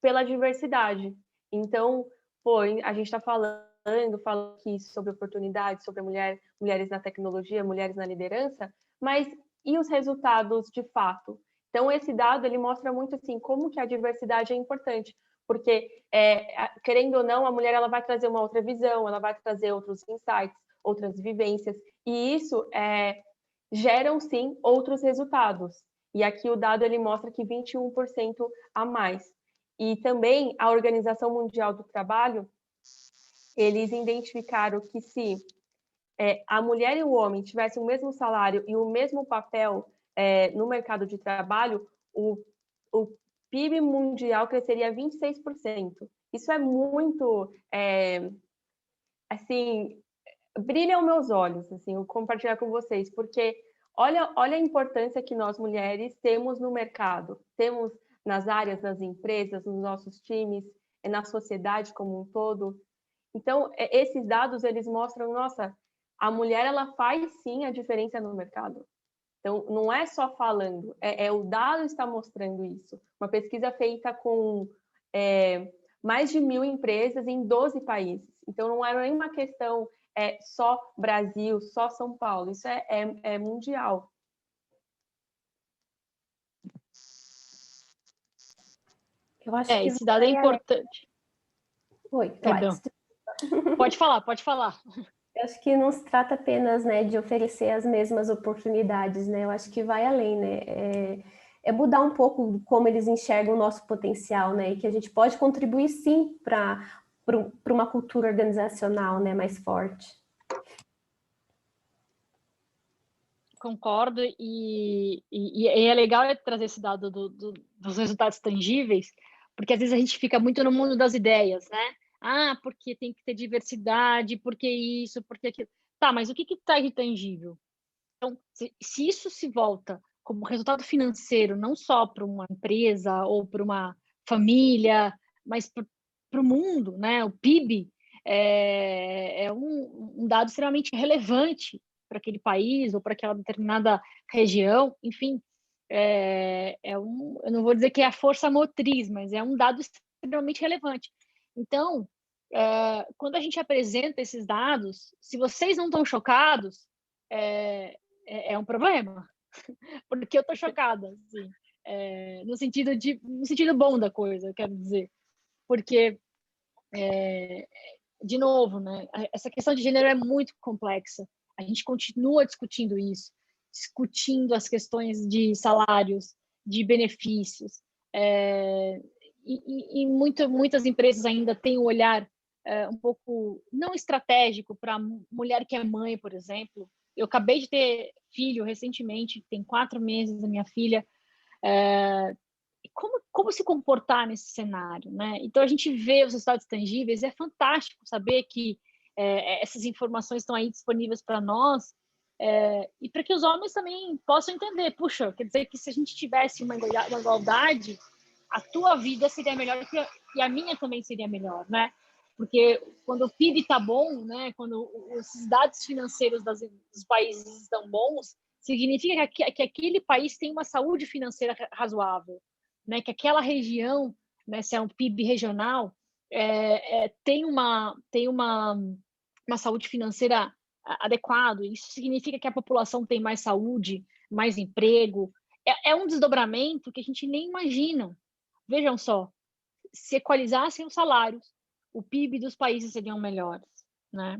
pela diversidade. Então, a gente está falando aqui sobre oportunidades, sobre mulheres na tecnologia, mulheres na liderança, mas e os resultados de fato? Então, esse dado ele mostra muito assim como que a diversidade é importante, porque querendo ou não, a mulher ela vai trazer uma outra visão, ela vai trazer outros insights, outras vivências, e isso geram sim outros resultados. E aqui o dado ele mostra que 21% a mais. E também a Organização Mundial do Trabalho, eles identificaram que se a mulher e o homem tivessem o mesmo salário e o mesmo papel no mercado de trabalho, o PIB mundial cresceria 26%. Isso é muito, assim, brilha aos meus olhos, assim, eu compartilhar com vocês, porque olha a importância que nós mulheres temos no mercado, temos nas áreas, nas empresas, nos nossos times, na sociedade como um todo. Então, esses dados, eles mostram, nossa, a mulher, ela faz sim a diferença no mercado. Então, não é só falando, o dado está mostrando isso. Uma pesquisa feita com mais de 1.000 empresas em 12 países. Então, não era nenhuma questão só Brasil, só São Paulo. Isso é mundial. Eu acho que esse dado é importante. Oi, perdão. Pode falar. Eu acho que não se trata apenas, né, de oferecer as mesmas oportunidades, né? Eu acho que vai além, né? É mudar um pouco como eles enxergam o nosso potencial, né? E que a gente pode contribuir sim para uma cultura organizacional, né, mais forte. Concordo, e é legal trazer esse dado dos resultados tangíveis, porque às vezes a gente fica muito no mundo das ideias, né? Ah, porque tem que ter diversidade, porque isso, porque aquilo. Tá, mas o que está de tangível? Então, se isso se volta como resultado financeiro, não só para uma empresa ou para uma família, mas para o mundo, né? O PIB é um dado extremamente relevante para aquele país ou para aquela determinada região, enfim, eu não vou dizer que é a força motriz, mas é um dado extremamente relevante. Então, quando a gente apresenta esses dados, se vocês não estão chocados, é um problema, porque eu estou chocada, assim, no sentido bom da coisa, eu quero dizer, porque de novo, né, essa questão de gênero é muito complexa. A gente continua discutindo isso, discutindo as questões de salários, de benefícios, e muitas empresas ainda têm um olhar um pouco não estratégico para a mulher que é mãe, por exemplo. Eu acabei de ter filho recentemente, tem 4 meses a minha filha. Como se comportar nesse cenário, né? Então a gente vê os resultados tangíveis, é fantástico saber que essas informações estão aí disponíveis para nós, e para que os homens também possam entender, puxa, quer dizer que se a gente tivesse uma igualdade, a tua vida seria melhor e a minha também seria melhor, né? Porque quando o PIB está bom, né? Quando os dados financeiros dos países estão bons, significa que aquele país tem uma saúde financeira razoável, né? Que aquela região, né, se é um PIB regional, tem uma saúde financeira adequada. Isso significa que a população tem mais saúde, mais emprego. É um desdobramento que a gente nem imagina. Vejam só, se equalizassem os salários, o PIB dos países seriam melhores, né?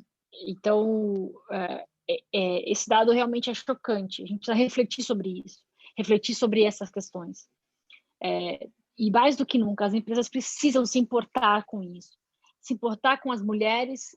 Então, esse dado realmente é chocante. A gente precisa refletir sobre isso, refletir sobre essas questões. E mais do que nunca, as empresas precisam se importar com isso, se importar com as mulheres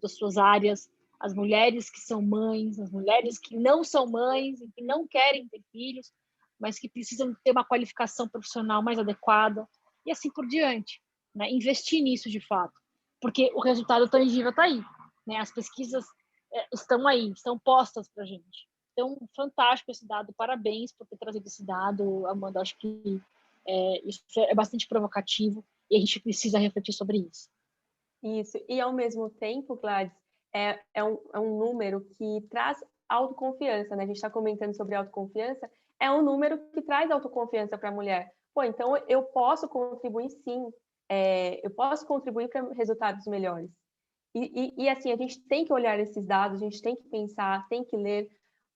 das suas áreas, as mulheres que são mães, as mulheres que não são mães e que não querem ter filhos, mas que precisam ter uma qualificação profissional mais adequada, e assim por diante, né? Investir nisso de fato, porque o resultado tangível está aí, né? As pesquisas estão aí, estão postas para a gente. Então, fantástico esse dado, parabéns por ter trazido esse dado, Amanda, acho que isso é bastante provocativo e a gente precisa refletir sobre isso. Isso, e ao mesmo tempo, Gladys, é um número que traz autoconfiança, né? A gente está comentando sobre autoconfiança, é um número que traz autoconfiança para a mulher. Pô, então eu posso contribuir sim, eu posso contribuir para resultados melhores. E assim, a gente tem que olhar esses dados, a gente tem que pensar, tem que ler,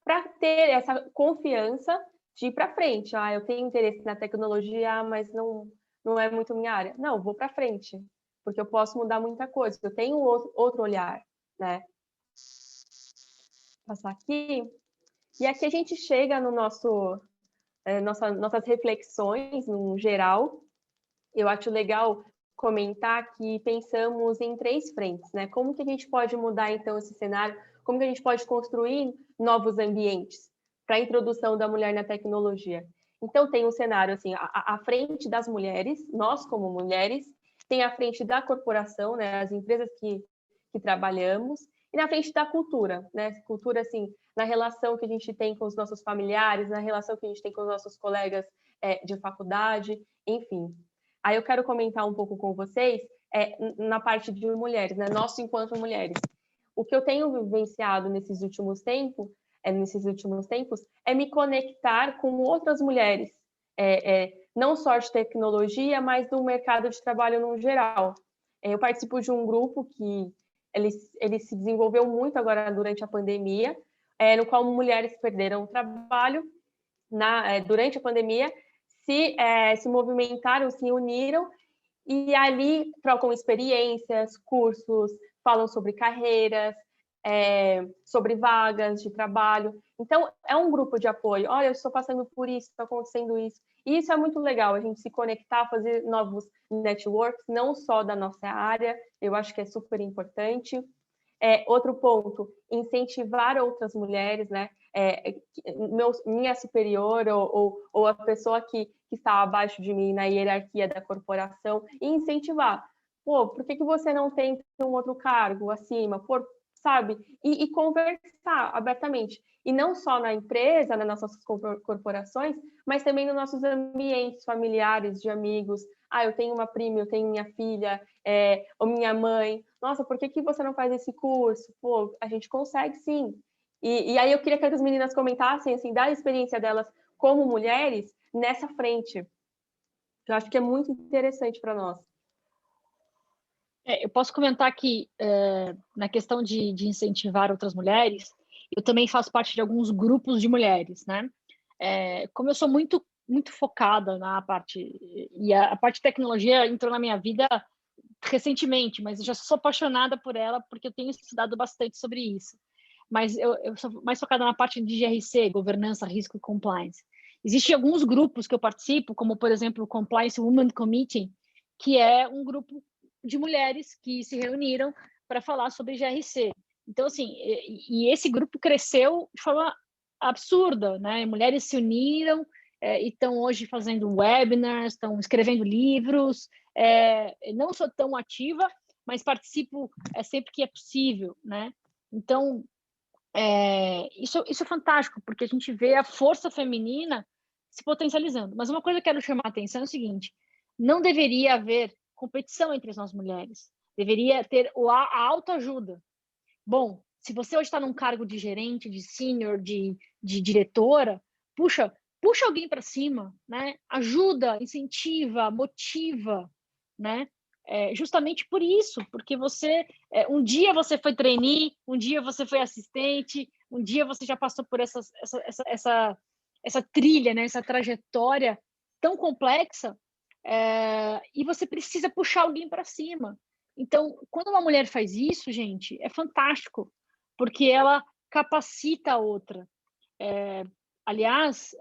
para ter essa confiança de ir para frente. Ah, eu tenho interesse na tecnologia, mas não é muito minha área. Não, vou para frente, porque eu posso mudar muita coisa, eu tenho outro olhar, né? Vou passar aqui. E aqui a gente chega no nossas reflexões, no geral. Eu acho legal comentar que pensamos em 3 frentes, né? Como que a gente pode mudar, então, esse cenário? Como que a gente pode construir novos ambientes para a introdução da mulher na tecnologia? Então, tem um cenário, assim, à frente das mulheres, nós como mulheres, tem a frente da corporação, né? As empresas que trabalhamos, e na frente da cultura, né? Cultura, assim, na relação que a gente tem com os nossos familiares, na relação que a gente tem com os nossos colegas de faculdade, enfim. Aí eu quero comentar um pouco com vocês na parte de mulheres, né? Nós enquanto mulheres. O que eu tenho vivenciado nesses últimos tempos é me conectar com outras mulheres, não só de tecnologia, mas do mercado de trabalho no geral. Eu participo de um grupo que ele se desenvolveu muito agora durante a pandemia, no qual mulheres perderam o trabalho durante a pandemia, se movimentaram, se uniram e ali trocam experiências, cursos, falam sobre carreiras, sobre vagas de trabalho. Então, é um grupo de apoio. Olha, eu estou passando por isso, está acontecendo isso. E isso é muito legal, a gente se conectar, fazer novos networks, não só da nossa área, eu acho que é super importante. Outro ponto, incentivar outras mulheres, né? Minha superior ou a pessoa que está abaixo de mim na hierarquia da corporação e incentivar. Pô, por que você não tem um outro cargo acima? Sabe? E conversar abertamente. E não só na empresa, nas nossas corporações, mas também nos nossos ambientes familiares, de amigos. Ah, eu tenho uma prima, eu tenho minha filha, ou minha mãe. Nossa, por que você não faz esse curso? Pô, a gente consegue sim. E aí eu queria que as meninas comentassem, assim, da experiência delas como mulheres nessa frente. Eu acho que é muito interessante para nós. Eu posso comentar que, na questão de incentivar outras mulheres, eu também faço parte de alguns grupos de mulheres, né? Como eu sou muito, muito focada na parte... E a parte de tecnologia entrou na minha vida recentemente, mas eu já sou apaixonada por ela porque eu tenho estudado bastante sobre isso. Mas eu sou mais focada na parte de GRC, governança, risco e compliance. Existem alguns grupos que eu participo, como, por exemplo, o Compliance Women Committee, que é um grupo de mulheres que se reuniram para falar sobre GRC. Então, assim, e esse grupo cresceu de forma absurda, né? Mulheres se uniram e estão hoje fazendo webinars, estão escrevendo livros. Não sou tão ativa, mas participo sempre que é possível, né? Então, isso é fantástico, porque a gente vê a força feminina se potencializando. Mas uma coisa que eu quero chamar a atenção é o seguinte: não deveria haver competição entre nós mulheres. Deveria ter a autoajuda. Bom, se você hoje está num cargo de gerente, de sênior, de diretora, puxa alguém para cima, né? Ajuda, incentiva, motiva, né? Justamente por isso, porque um dia você foi trainee, um dia você foi assistente, um dia você já passou por essa trilha, né? Essa trajetória tão complexa. e você precisa puxar alguém para cima. Então, quando uma mulher faz isso, gente, é fantástico, porque ela capacita a outra. Aliás,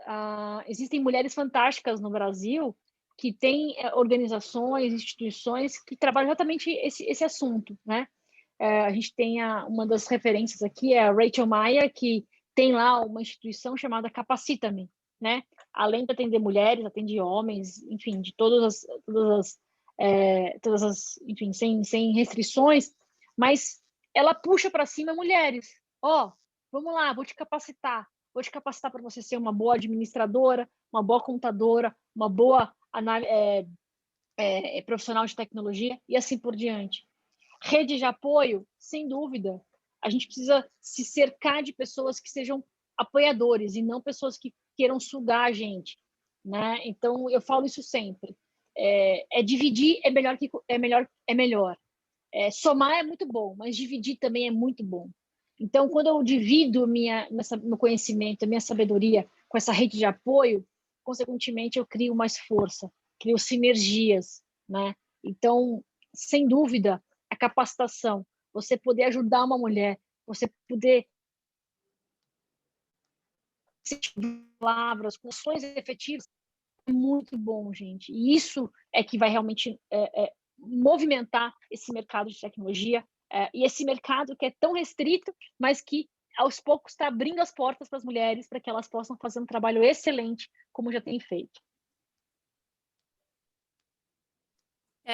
existem mulheres fantásticas no Brasil que têm organizações, instituições que trabalham exatamente esse assunto, né? A gente tem uma das referências aqui, é a Rachel Maia, que tem lá uma instituição chamada Capacita-me, né? Além de atender mulheres, atende homens, enfim, de todas as, enfim, sem restrições, mas ela puxa para cima mulheres. Vamos lá, vou te capacitar para você ser uma boa administradora, uma boa contadora, uma boa profissional de tecnologia e assim por diante. Rede de apoio, sem dúvida. A gente precisa se cercar de pessoas que sejam apoiadores e não pessoas que queiram sugar a gente, né? Então, eu falo isso sempre. Dividir é melhor. Somar é muito bom, mas dividir também é muito bom. Então, quando eu divido meu conhecimento, minha sabedoria com essa rede de apoio, consequentemente, eu crio mais força, crio sinergias, né? Então, sem dúvida, a capacitação, você poder ajudar uma mulher, você poder palavras, com ações efetivas, é muito bom, gente. E isso é que vai realmente movimentar esse mercado de tecnologia, e esse mercado que é tão restrito, mas que aos poucos está abrindo as portas para as mulheres para que elas possam fazer um trabalho excelente, como já tem feito.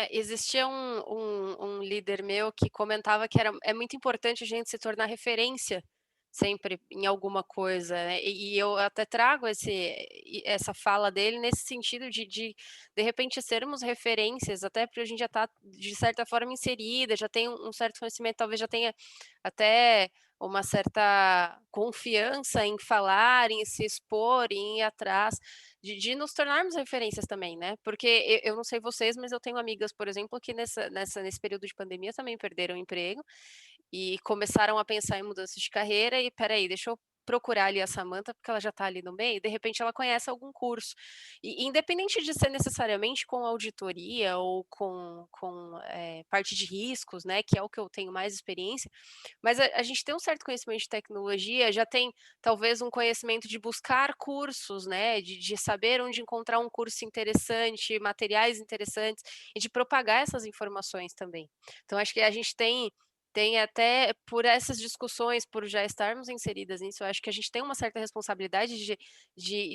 Existia um líder meu que comentava que é muito importante a gente se tornar referência sempre em alguma coisa, né? E eu até trago essa fala dele nesse sentido de repente sermos referências, até porque a gente já está de certa forma inserida, já tem um certo conhecimento, talvez já tenha até uma certa confiança em falar, em se expor, em ir atrás, de nos tornarmos referências também, né? Porque eu não sei vocês, mas eu tenho amigas, por exemplo, que nesse período de pandemia também perderam o emprego e começaram a pensar em mudança de carreira e, peraí, deixa eu procurar ali a Samantha, porque ela já está ali no meio, de repente ela conhece algum curso. E independente de ser necessariamente com auditoria ou com parte de riscos, né, que é o que eu tenho mais experiência, mas a gente tem um certo conhecimento de tecnologia, já tem talvez um conhecimento de buscar cursos, né, de saber onde encontrar um curso interessante, materiais interessantes, e de propagar essas informações também. Então, acho que a gente tem até, por essas discussões, por já estarmos inseridas nisso, eu acho que a gente tem uma certa responsabilidade de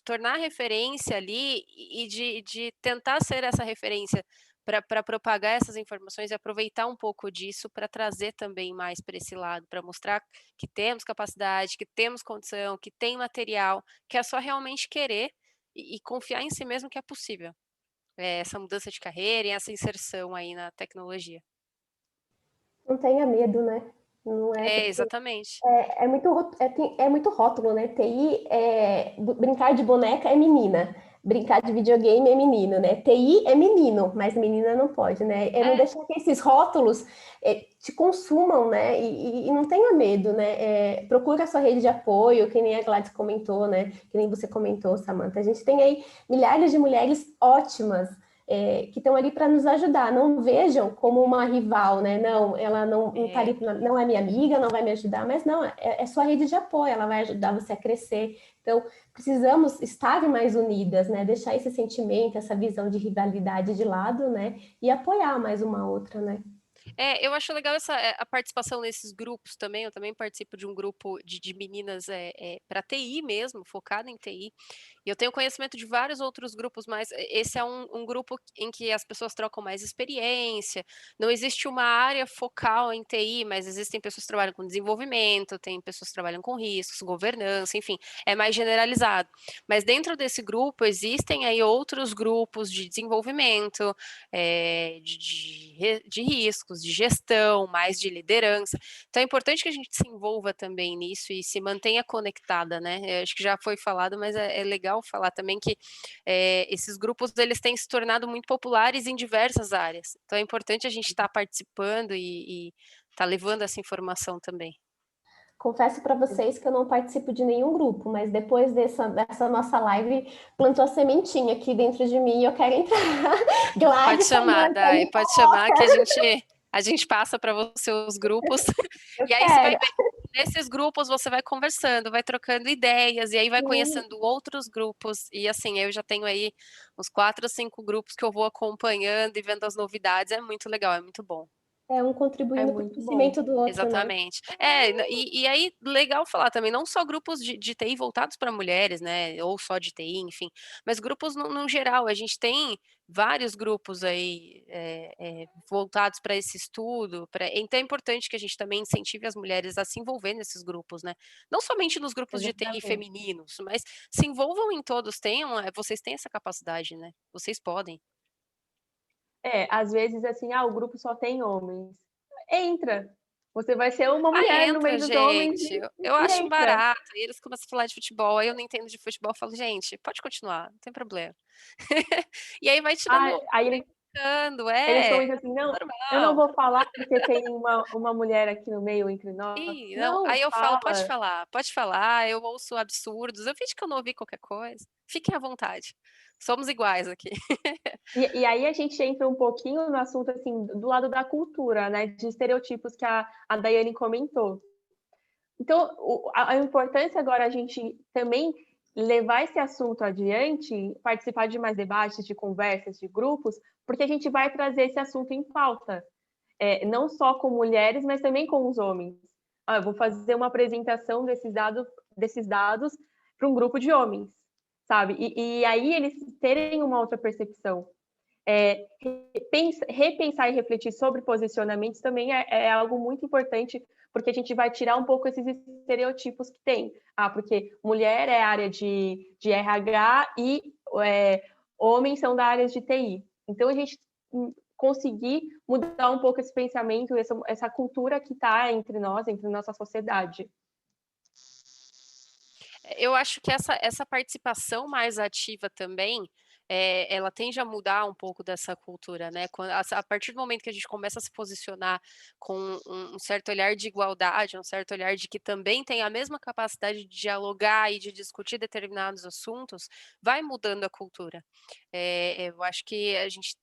tornar referência ali e de tentar ser essa referência para propagar essas informações e aproveitar um pouco disso para trazer também mais para esse lado, para mostrar que temos capacidade, que temos condição, que tem material, que é só realmente querer e confiar em si mesmo que é possível. Essa mudança de carreira e essa inserção aí na tecnologia. Não tenha medo, né? Não é, exatamente. É muito rótulo, né? TI, brincar de boneca é menina, brincar de videogame é menino, né? TI é menino, mas menina não pode, né? Não deixar que esses rótulos te consumam, né? E não tenha medo, né? Procura a sua rede de apoio, que nem a Gladys comentou, né? Que nem você comentou, Samantha. A gente tem aí milhares de mulheres ótimas, que estão ali para nos ajudar. Não vejam como uma rival, né? Não, ela não tá ali, não é minha amiga, não vai me ajudar, mas não, é sua rede de apoio, ela vai ajudar você a crescer. Então, precisamos estar mais unidas, né? Deixar esse sentimento, essa visão de rivalidade de lado, né? E apoiar mais uma outra, né? Eu acho legal a participação nesses grupos também. Eu também participo de um grupo de meninas para TI mesmo, focado em TI. E eu tenho conhecimento de vários outros grupos, mas esse é um grupo em que as pessoas trocam mais experiência. Não existe uma área focal em TI, mas existem pessoas que trabalham com desenvolvimento, tem pessoas que trabalham com riscos, governança, enfim, é mais generalizado. Mas dentro desse grupo existem aí outros grupos de desenvolvimento, de riscos, de gestão, mais de liderança. Então é importante que a gente se envolva também nisso e se mantenha conectada, né? Eu acho que já foi falado, mas é legal falar também que esses grupos eles têm se tornado muito populares em diversas áreas. Então é importante a gente estar participando e estar levando essa informação também. Confesso para vocês que eu não participo de nenhum grupo, mas depois dessa nossa live, plantou a sementinha aqui dentro de mim e eu quero entrar. Pode chamar, Dai, pode chamar que a gente passa para você os grupos. E aí você vai ver, nesses grupos você vai conversando, vai trocando ideias, e aí vai conhecendo outros grupos. E assim, eu já tenho aí uns 4 ou 5 grupos que eu vou acompanhando e vendo as novidades. É muito legal, é muito bom. É um contribuindo para o crescimento do outro, Exatamente. né? E aí, legal falar também, não só grupos de TI voltados para mulheres, né, ou só de TI, enfim, mas grupos no geral. A gente tem vários grupos aí voltados para esse estudo. Então é importante que a gente também incentive as mulheres a se envolver nesses grupos, né? Não somente nos grupos de TI femininos, mas se envolvam em todos. Vocês têm essa capacidade, né? Vocês podem. Às vezes, assim, o grupo só tem homens. Entra. Você vai ser uma mulher no meio dos homens. Eu acho barato. Aí eles começam a falar de futebol, aí eu não entendo de futebol, eu falo, gente, pode continuar, não tem problema. E aí vai tirando... Aí eles comentam assim, não, normal. Eu não vou falar porque tem uma mulher aqui no meio entre nós. Não, aí eu falo, pode falar, eu ouço absurdos, eu finge que eu não ouvi qualquer coisa. Fiquem à vontade. Somos iguais aqui. E aí a gente entra um pouquinho no assunto, assim, do lado da cultura, né? De estereotipos que a Daiane comentou. Então, a importância agora a gente também levar esse assunto adiante, participar de mais debates, de conversas, de grupos, porque a gente vai trazer esse assunto em pauta. Não só com mulheres, mas também com os homens. Eu vou fazer uma apresentação desses dados para um grupo de homens, sabe? E aí eles terem uma outra percepção. Repensar e refletir sobre posicionamentos também é algo muito importante, porque a gente vai tirar um pouco esses estereotipos que tem. Porque mulher é área de RH e homens são da área de TI. Então, a gente conseguir mudar um pouco esse pensamento, essa cultura que está entre nós, entre nossa sociedade. Eu acho que essa participação mais ativa também, ela tende a mudar um pouco dessa cultura, né? A partir do momento que a gente começa a se posicionar com um certo olhar de igualdade, um certo olhar de que também tem a mesma capacidade de dialogar e de discutir determinados assuntos, vai mudando a cultura. Eu acho que a gente,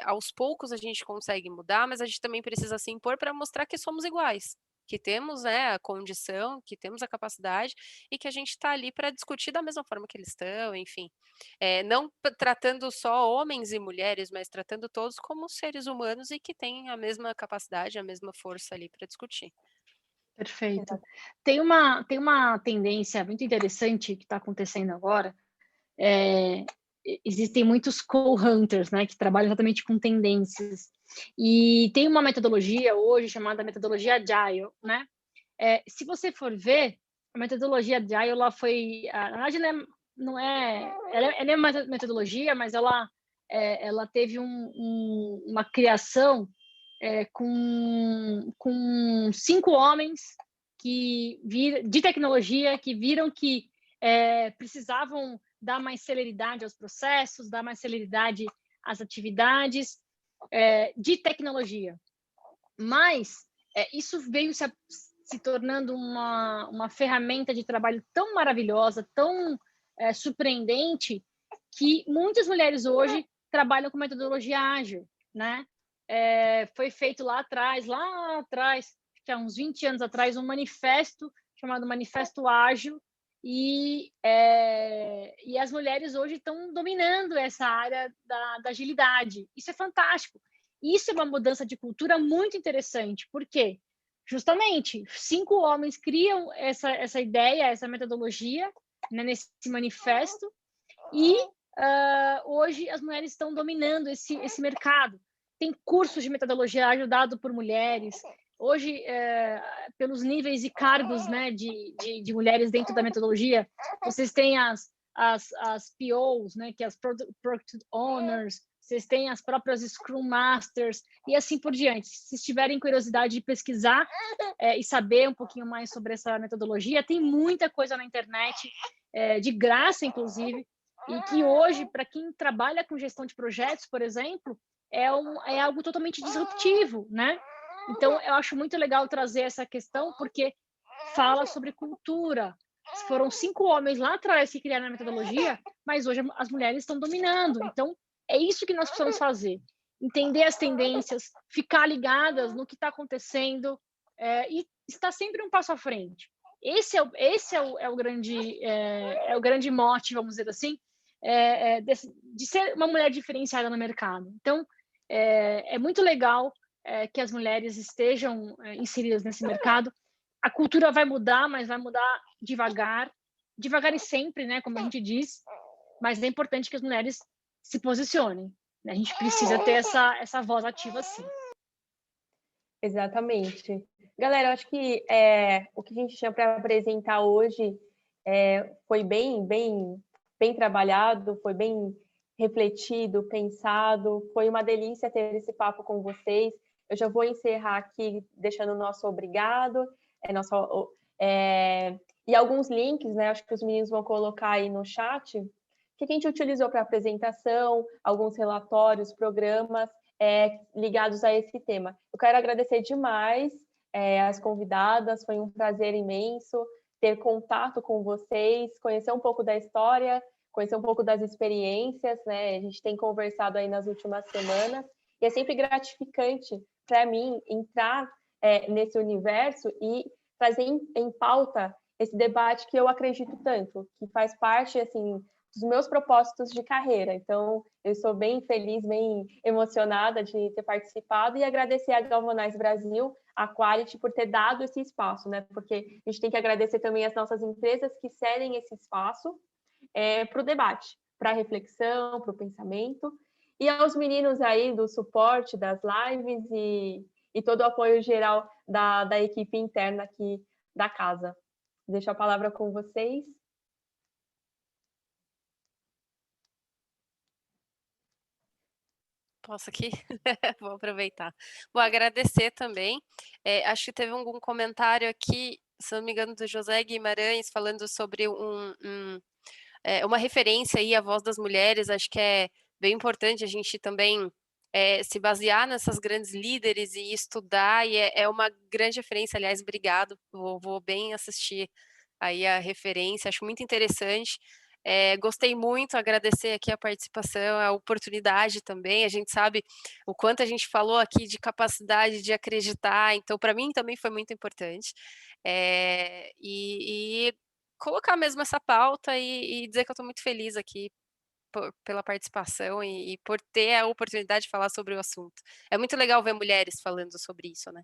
aos poucos a gente consegue mudar, mas a gente também precisa se impor para mostrar que somos iguais, que temos, né, a condição, que temos a capacidade e que a gente está ali para discutir da mesma forma que eles estão, enfim. Não tratando só homens e mulheres, mas tratando todos como seres humanos e que têm a mesma capacidade, a mesma força ali para discutir. Perfeito. Tem uma tendência muito interessante que está acontecendo agora. Existem muitos co-hunters, né, que trabalham exatamente com tendências. E tem uma metodologia hoje chamada metodologia Agile, né? Se você for ver, a metodologia Agile, ela foi... Na verdade, ela é uma metodologia, mas ela teve uma criação com 5 homens de tecnologia que viram que precisavam dar mais celeridade aos processos, dar mais celeridade às atividades de tecnologia. Mas isso veio se tornando uma ferramenta de trabalho tão maravilhosa, tão surpreendente, que muitas mulheres hoje trabalham com metodologia ágil, né? Foi feito lá atrás, há uns 20 anos atrás, um manifesto chamado Manifesto Ágil, e as mulheres hoje estão dominando essa área da agilidade. Isso é fantástico. Isso é uma mudança de cultura muito interessante. Por quê? Justamente, 5 homens criam essa ideia, essa metodologia, né, nesse manifesto, e hoje as mulheres estão dominando esse mercado. Tem cursos de metodologia ágil dado por mulheres. Hoje, pelos níveis e cargos, né, de mulheres dentro da metodologia, vocês têm as POs, né, que é as Product Owners, vocês têm as próprias Scrum Masters e assim por diante. Se tiverem curiosidade de pesquisar e saber um pouquinho mais sobre essa metodologia, tem muita coisa na internet, de graça, inclusive, e que hoje, para quem trabalha com gestão de projetos, por exemplo, é algo totalmente disruptivo, né? Então, eu acho muito legal trazer essa questão, porque fala sobre cultura. Foram 5 homens lá atrás que criaram a metodologia, mas hoje as mulheres estão dominando. Então, é isso que nós precisamos fazer. Entender as tendências, ficar ligadas no que está acontecendo e estar sempre um passo à frente. Esse é o grande mote, vamos dizer assim, de ser uma mulher diferenciada no mercado. Então, é muito legal que as mulheres estejam inseridas nesse mercado. A cultura vai mudar, mas vai mudar devagar e sempre, né, como a gente diz, mas é importante que as mulheres se posicionem, né? A gente precisa ter essa voz ativa, sim. Exatamente. Galera, eu acho que o que a gente tinha para apresentar hoje foi bem trabalhado, foi bem refletido, pensado. Foi uma delícia ter esse papo com vocês. Eu já vou encerrar aqui deixando o nosso obrigado, e alguns links, né? Acho que os meninos vão colocar aí no chat, que a gente utilizou para apresentação, alguns relatórios, programas ligados a esse tema. Eu quero agradecer demais as convidadas, foi um prazer imenso ter contato com vocês, conhecer um pouco da história, conhecer um pouco das experiências, né? A gente tem conversado aí nas últimas semanas, e é sempre gratificante para mim entrar nesse universo e trazer em pauta esse debate que eu acredito tanto, que faz parte, assim, dos meus propósitos de carreira. Então, eu estou bem feliz, bem emocionada de ter participado e agradecer a Galvanize Brasil, a Quality, por ter dado esse espaço, né? Porque a gente tem que agradecer também as nossas empresas que cedem esse espaço para o debate, para a reflexão, para o pensamento, e aos meninos aí do suporte das lives e todo o apoio geral da equipe interna aqui da casa. Deixo a palavra com vocês. Posso aqui? Vou aproveitar. Vou agradecer também. Acho que teve algum comentário aqui, se não me engano, do José Guimarães, falando sobre uma referência aí à voz das mulheres. Acho que é bem importante a gente também se basear nessas grandes líderes e estudar, e é uma grande referência. Aliás, obrigado, vou bem assistir aí a referência, acho muito interessante. Gostei muito, agradecer aqui a participação, a oportunidade também. A gente sabe o quanto a gente falou aqui de capacidade de acreditar, então para mim também foi muito importante. E colocar mesmo essa pauta e dizer que eu estou muito feliz aqui pela participação e por ter a oportunidade de falar sobre o assunto. É muito legal ver mulheres falando sobre isso, né?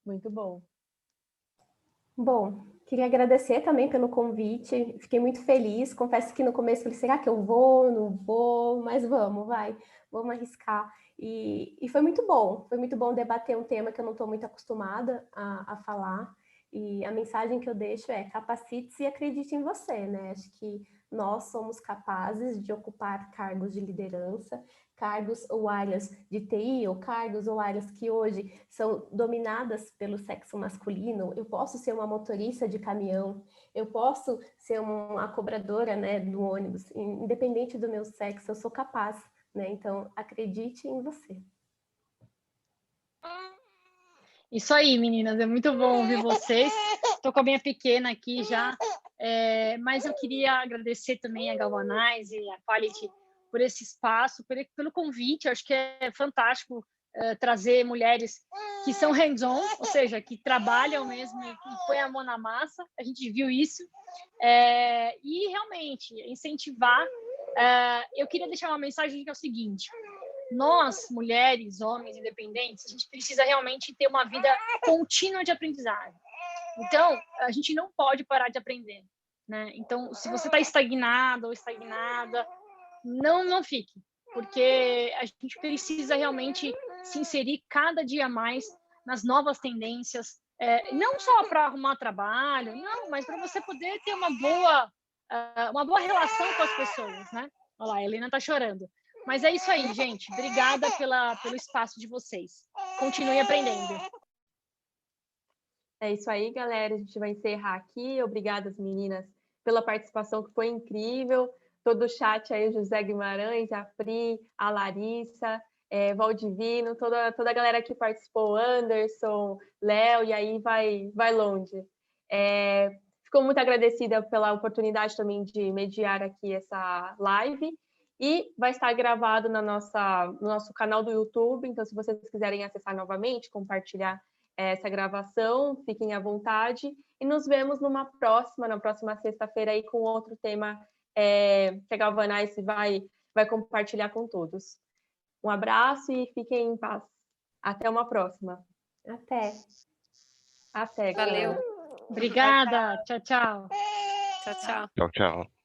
Muito bom. Bom, queria agradecer também pelo convite, fiquei muito feliz, confesso que no começo falei, será que eu vou, não vou, mas vamos arriscar, e foi muito bom debater um tema que eu não estou muito acostumada a falar, e a mensagem que eu deixo é capacite-se e acredite em você, né? Acho que nós somos capazes de ocupar cargos de liderança, cargos ou áreas de TI, ou cargos ou áreas que hoje são dominadas pelo sexo masculino. Eu posso ser uma motorista de caminhão, eu posso ser uma cobradora, né, do ônibus, independente do meu sexo, eu sou capaz, né? Então, acredite em você. Isso aí, meninas, é muito bom ouvir vocês. Estou com a minha pequena aqui já, mas eu queria agradecer também a Galvanize e a Quality por esse espaço, pelo convite. Eu acho que é fantástico trazer mulheres que são hands-on, ou seja, que trabalham mesmo e põem a mão na massa. A gente viu isso. E realmente incentivar. Eu queria deixar uma mensagem que é o seguinte: nós, mulheres, homens, independentes, a gente precisa realmente ter uma vida contínua de aprendizagem. Então, a gente não pode parar de aprender, né? Então, se você está estagnado ou estagnada, não fique, porque a gente precisa realmente se inserir cada dia mais nas novas tendências, não só para arrumar trabalho, não, mas para você poder ter uma boa relação com as pessoas, né? Olha lá, a Helena está chorando. Mas é isso aí, gente. Obrigada pelo espaço de vocês. Continue aprendendo. É isso aí, galera. A gente vai encerrar aqui. Obrigada, as meninas, pela participação, que foi incrível. Todo o chat aí, o José Guimarães, a Pri, a Larissa, Valdivino, toda a galera que participou, Anderson, Léo, e aí vai longe. Ficou muito agradecida pela oportunidade também de mediar aqui essa live, e vai estar gravado no nosso canal do YouTube, então se vocês quiserem acessar novamente, compartilhar essa gravação, fiquem à vontade, e nos vemos na próxima sexta-feira aí com outro tema que a Galvanize vai compartilhar com todos. Um abraço e fiquem em paz. Até uma próxima. Até. Valeu. Obrigada. Tchau, tchau. Tchau, tchau. Tchau, tchau.